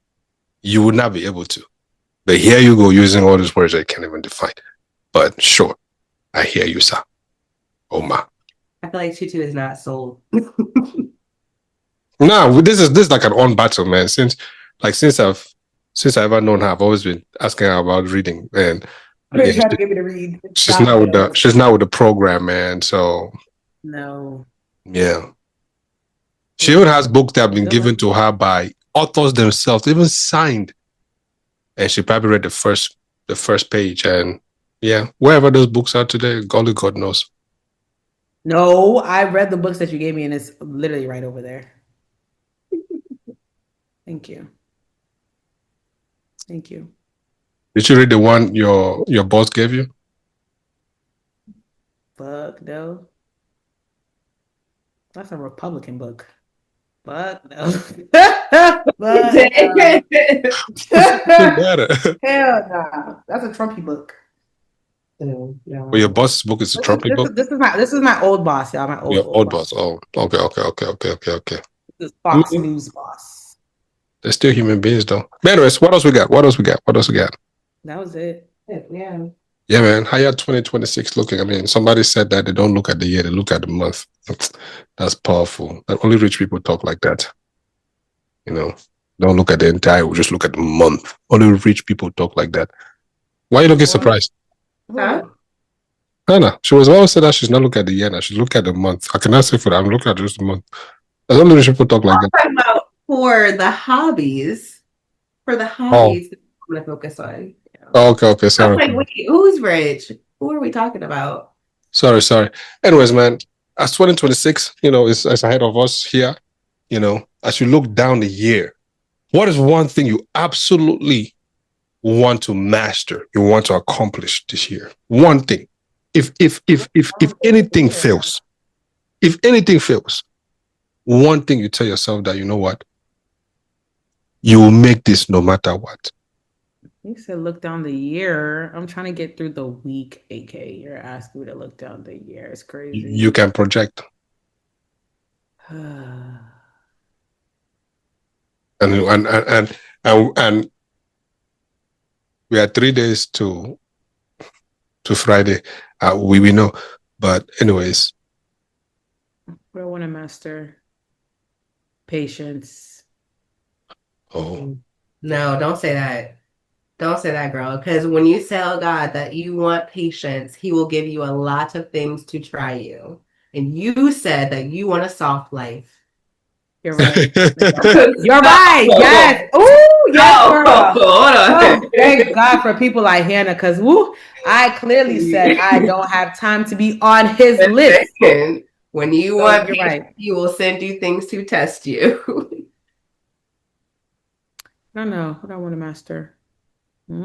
you would not be able to. But here you go using all these words that you can't even define. But sure, I hear you, sir. Oh my. I feel like Tutu is not sold. No, this is like an on battle, man. Since I've ever known her, I've always been asking her about reading, and Trying to get me to read. She's not with the program, man. So no. Yeah. She even has books that have been given to her by authors themselves, even signed. And she probably read the first page. And yeah, wherever those books are today, only God knows. No, I read the books that you gave me, and it's literally right over there. Thank you. Thank you. Did you read the one your boss gave you? Fuck no. That's a Republican book. Fuck no. Fuck no. Hell no. That's a Trumpy book. Well, your boss's book is a Trumpy book? This is my old boss, y'all. My old boss. Oh, okay. This is Fox News boss. They're still human beings, though. But anyways, what else we got? That was it. Yeah. Yeah, man. How your 2026 looking? I mean, somebody said that they don't look at the year, they look at the month. That's powerful. That only rich people talk like that. Don't look at the entire, we just look at the month. Only rich people talk like that. Why are you looking surprised? Huh? Anna, she was always said that she's not looking at the year now. She's looking at the month. I cannot say for that. I'm looking at just the month. There's only rich people talk like that. I'm talking about for the hobbies. For the hobbies, I'm going to focus on. Oh, okay. Sorry. I'm like, wait, who's rich? Who are we talking about? Sorry. Anyways, man, as 2026, is ahead of us here, as you look down the year, what is one thing you absolutely want to master, you want to accomplish this year? One thing. If anything fails, one thing you tell yourself that, you know what, you will make this no matter what. You said look down the year. I'm trying to get through the week, AK. You're asking me to look down the year. It's crazy. You can project. and we are 3 days to Friday. We know. But anyways. What I want to master? Patience. Oh. No, don't say that. Don't say that, girl. Because when you tell God that you want patience, he will give you a lot of things to try you. And you said that you want a soft life. You're right. You're right. Yes. Ooh, yes, girl. Oh, thank God for people like Hannah, because I clearly said I don't have time to be on his list. When you want patience, right, he will send you things to test you. I don't know. What I want to master.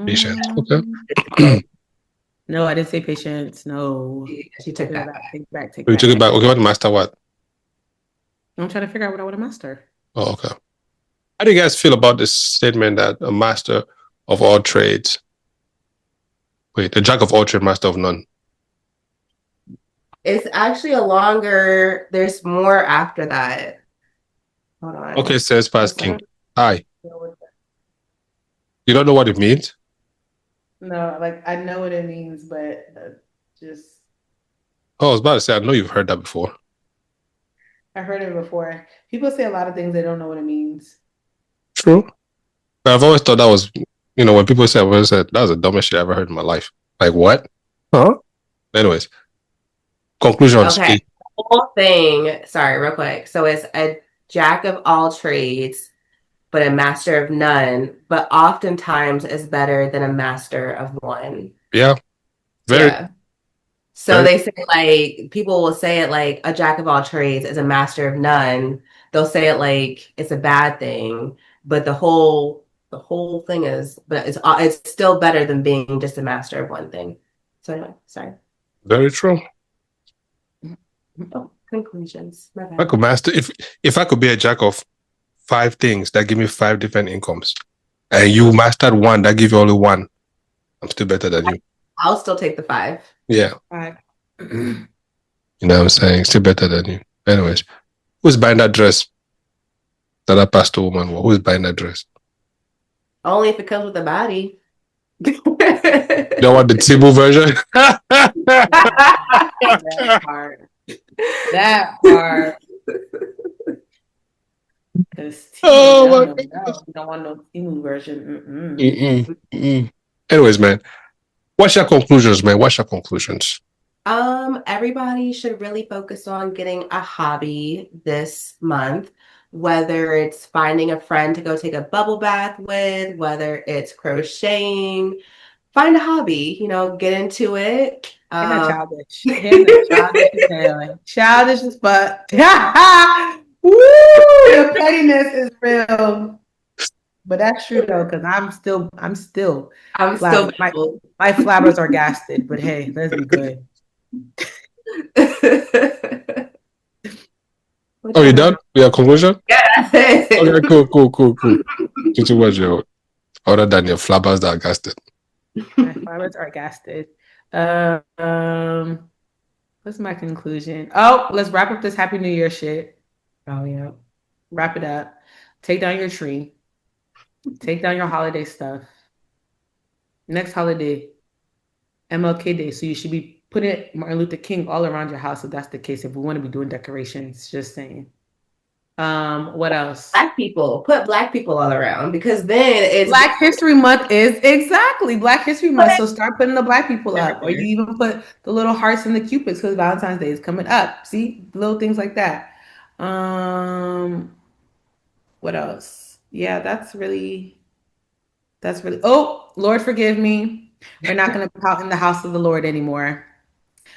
Patience. Okay. No, I didn't say patience. No. She took that back. Take back. You took it back. Okay, what to master what? I'm trying to figure out what I want to master. Oh, okay. How do you guys feel about this statement that a master of all trades? Wait, the jack of all trades, master of none. It's actually there's more after that. Hold on. Okay, says past king. Hi. You don't know what it means? No, like I know what it means, but just Oh, I was about to say, I know you've heard that before. I heard it before. People say a lot of things they don't know what it means. True. But I've always thought that was, when people say, I've always said, that was the dumbest shit I ever heard in my life. Like, what? Huh? Anyways, conclusions. Okay. The whole thing, sorry, real quick. So it's a jack of all trades, but a master of none, but oftentimes is better than a master of one. Yeah. Yeah. So very, they say like people will say it like a jack of all trades is a master of none. They'll say it like it's a bad thing, but the whole thing is, but it's still better than being just a master of one thing. So anyway, sorry. very true. Oh, conclusions. My I bad. could master, if I could be a jack of 5 things that give me 5 different incomes, and you mastered one that give you only one, I'm still better than you. I'll still take the 5. Yeah. Right. You know what I'm saying? Still better than you. Anyways, who's buying that dress that pastor woman wore? Who's buying that dress? Only if it comes with a body. You don't want the Tibu version? That part. That part. Oh my God. You don't want no Timu version. Anyways, man, what's your conclusions, man? What's your conclusions? Everybody should really focus on getting a hobby this month, whether it's finding a friend to go take a bubble bath with, whether it's crocheting, find a hobby, get into it. Hannah childish. Hannah childish as hell. Childish as fuck. Woo! The pettiness is real. But that's true though, because I'm still flabber. My flabbers are gasted, but hey, let's be good. Oh, you done? Your conclusion? Yeah. Okay, cool. Too much, yo. Other than your flabbers that are gasted. My flabbers are gasted. What's my conclusion? Oh, let's wrap up this Happy New Year shit. Oh yeah. Wrap it up. Take down your tree. Take down your holiday stuff. Next holiday, MLK Day. So you should be putting Martin Luther King all around your house if that's the case. If we want to be doing decorations, just saying. What else? Black people. Put Black people all around because then it's Black History Month is exactly Black History Month. So start putting the Black people up, or you even put the little hearts and the cupids because Valentine's Day is coming up. See, little things like that. What else? Yeah, that's really. Oh, Lord, forgive me. We're not going to be out in the house of the Lord anymore.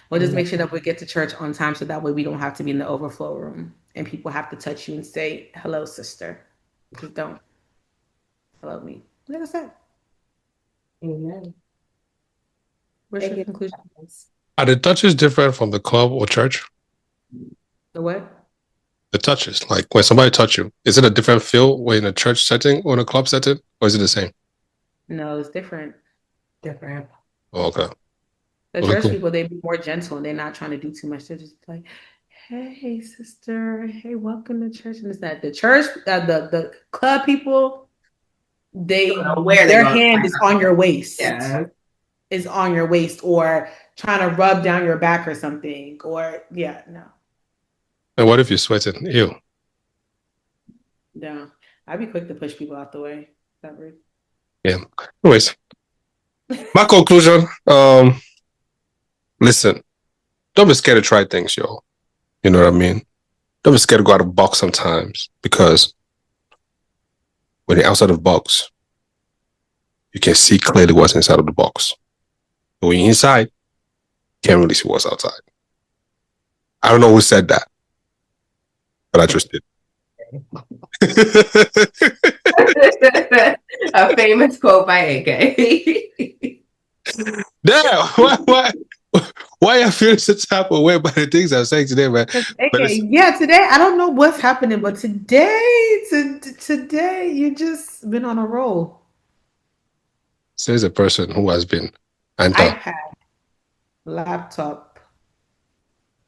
We'll just make sure that we get to church on time so that way we don't have to be in the overflow room and people have to touch you and say, hello, sister. Just don't. Hello, me. Like I said. Amen. What's your conclusion? Are the touches different from the club or church? The what? The touches. Like when somebody touch you, is it a different feel when in a church setting or in a club setting? Or is it the same? No, it's different. Different. Oh, okay. The church people, they be more gentle and they're not trying to do too much. They're just like, hey, sister. Hey, welcome to church. And it's that the church, the club people, their hand is on your waist. Yeah. Is on your waist or trying to rub down your back or something. Or, yeah, no. And what if you're sweating? Ew. No. I'd be quick to push people out the way. That rude. Yeah. Anyways, my conclusion, listen, don't be scared to try things, yo. You know what I mean? Don't be scared to go out of the box sometimes because when you're outside of the box, you can see clearly what's inside of the box. But when you're inside, you can't really see what's outside. I don't know who said that, but I just did. A famous quote by AK. Damn, why I feel such type of way by the things I'm saying today, man? Yeah, today I don't know what's happening, but today you just been on a roll. Says a person who has been iPad, laptop,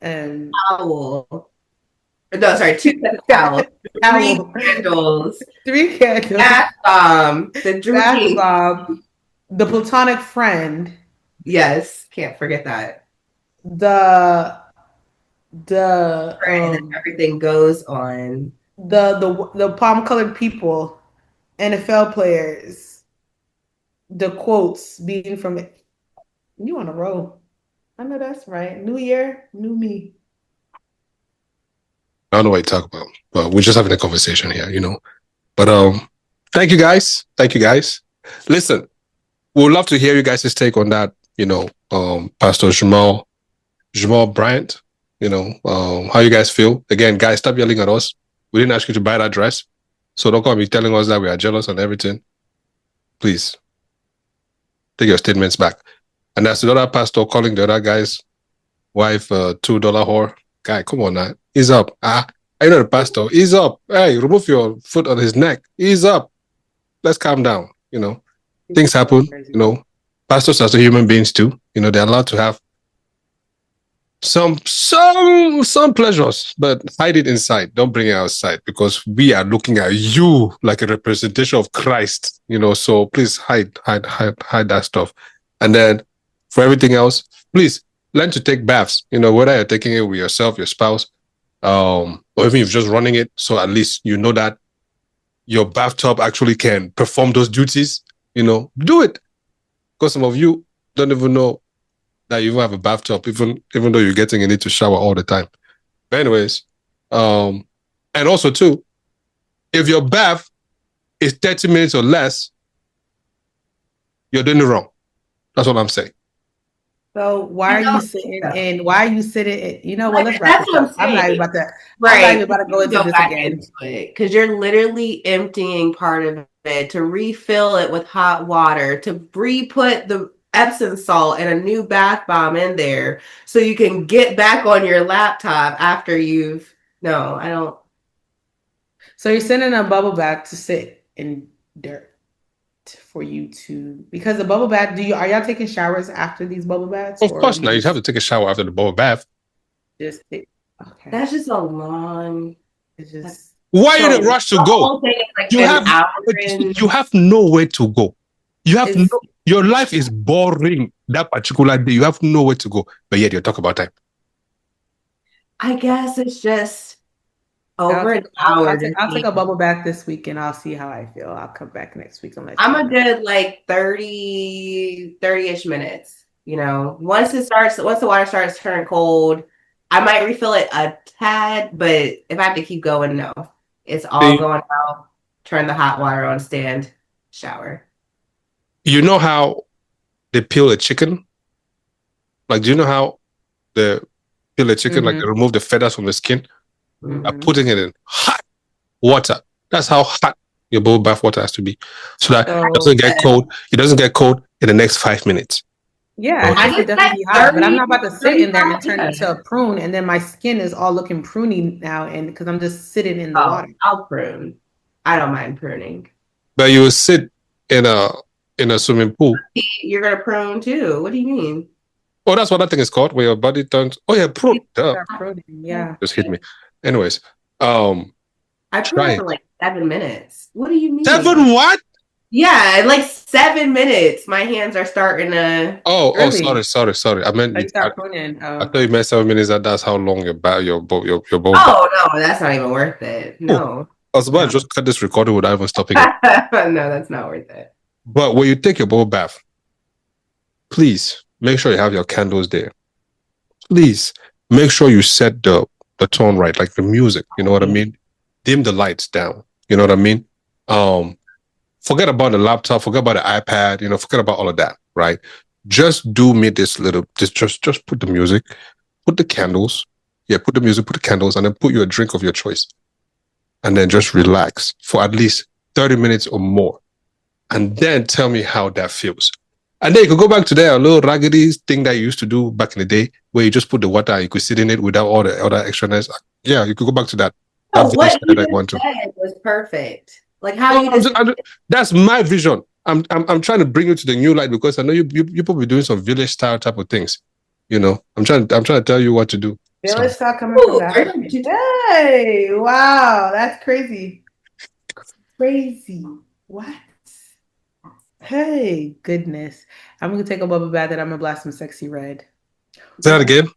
and owl. No, sorry, 2 sets of towels, 3 Towel. candles, 3 candles. bath bomb, the Bath drink. bomb. The platonic friend. Yes, can't forget that. The And then everything goes on. the palm colored people, NFL players, the quotes being from it. You on a roll. I know that's right. New year, new me. I don't know what you talk about, but we're just having a conversation here, you know. But thank you guys. Thank you guys. Listen, we'd love to hear you guys' take on that, you know, Pastor Jamal Bryant, you know, how you guys feel. Again, guys, stop yelling at us. We didn't ask you to buy that dress. So don't come be telling us that we are jealous and everything. Please take your statements back. And that's the other pastor calling the other guy's wife $2 whore. Guy, come on now. Ease up. I know the pastor. Ease up. Hey, remove your foot on his neck. Ease up. Let's calm down. You know, things happen. You know, pastors are still human beings too. You know, they're allowed to have some pleasures, but hide it inside. Don't bring it outside because we are looking at you like a representation of Christ. You know, so please hide that stuff. And then for everything else, please learn to take baths, you know, whether you're taking it with yourself, your spouse, or even if you're just running it. So at least you know that your bathtub actually can perform those duties, you know, do it. Because some of you don't even know that you even have a bathtub, even though you're getting in it to shower all the time. But anyways, and also too, if your bath is 30 minutes or less, you're doing it wrong. That's what I'm saying. So why are you sitting in? Why are you sitting in? You know what? Let's That's what I'm saying. I'm not even about to. Right. I'm not even about to go into this again. Because you're literally emptying part of it to refill it with hot water, to re-put the Epsom salt and a new bath bomb in there so you can get back on your laptop after you've. No, I don't. So you're sitting in a bubble bath to sit in dirt for you to, because the bubble bath, are y'all taking showers after these bubble baths? Of course not. You have to take a shower after the bubble bath. Okay. That's just a long. It's just. Why you in a rush to go? Like you have nowhere to go. Your life is boring that particular day. You have nowhere to go, but yet you talk about time. I guess it's just over an hour. I'll take a bubble bath this week and I'll see how I feel. I'll come back next week. I'm a good like 30-ish minutes. You know, once the water starts turning cold, I might refill it a tad, but if I have to keep going, no. It's all going out, turn the hot water on, stand, shower. You know how they peel a chicken? Like, do you know how they peel a chicken? Like, they remove the feathers from the skin? By putting it in hot water. That's how hot your bubble bath water has to be. So that it doesn't get cold. It doesn't get cold in the next 5 minutes. Yeah, I think it doesn't be hot, but I'm not about to sit in there and turn into a prune, and then my skin is all looking pruny now, and because I'm just sitting in the water. I'll prune. I don't mind pruning. But you will sit in a swimming pool. You're gonna prune too. What do you mean? Oh, that's what that thing is called, where your body turns. Oh yeah, prune. Yeah. Just hit me. Anyways, I prune for like 7 minutes. What do you mean? 7 what? Yeah, in like 7 minutes, my hands are starting to. Oh, sorry. I meant I thought you meant 7 minutes. That's how long your bowl. Oh no, that's not even worth it. No. I was about to just cut this recording without even stopping it. No, that's not worth it. But when you take your bubble bath, please make sure you have your candles there. Please make sure you set the tone right, like the music. You know what I mean? Dim the lights down. You know what I mean? Forget about the laptop, forget about the iPad, you know, forget about all of that, right? Just do me just put the music, put the candles. Yeah, put the music, put the candles, and then put your drink of your choice. And then just relax for at least 30 minutes or more. And then tell me how that feels. And then you could go back to that little raggedy thing that you used to do back in the day, where you just put the water and you could sit in it without all the other extraness. Yeah, you could go back to that. What you just said was perfect. Like how that's my vision. I'm trying to bring you to the new light because I know you probably doing some village style type of things. You know, I'm trying to tell you what to do. Village So, stock coming from that. Hey, wow, that's crazy. Crazy. What? Hey, goodness. I'm gonna take a bubble bath and I'm gonna blast some sexy red. say that again.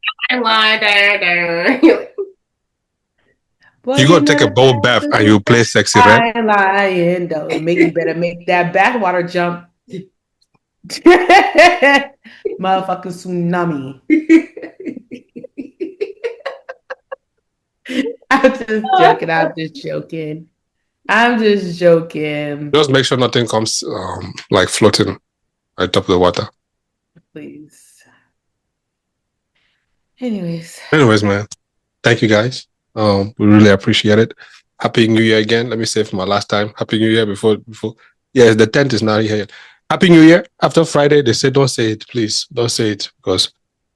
You go take a bubble bath and you play sexy red. I lying though. You better make that bathwater jump. Motherfucking tsunami. I'm just joking. I'm just joking. I'm just joking. Just make sure nothing comes like floating on top of the water. Please. Anyways, man. Thank you guys. We really appreciate it. Happy New Year again. Let me say for my last time. Happy New Year before. Yes, the 10th is not here yet. Happy New Year. After Friday, they say don't say it, please. Don't say it because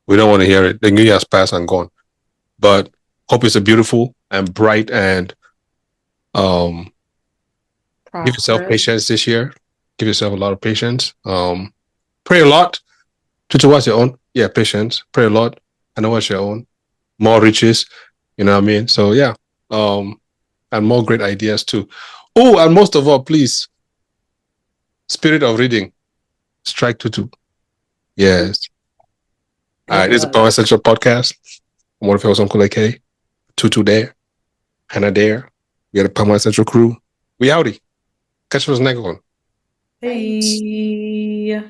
we don't want to hear it. The New Year has passed and gone. But hope it's a beautiful and bright and give yourself patience this year. Give yourself a lot of patience. Pray a lot. To what's your own? Yeah, patience. Pray a lot. I know what's your own. More riches. You know what I mean? So yeah. And more great ideas too. Oh, and most of all, please. Spirit of reading. Strike 22. Yes. All right, this is a Power Central podcast. I'm one of your hosts, Uncle AK. Tutu there. Hannah there. We got a Power Central crew. We outie. Catch us next one. Hey.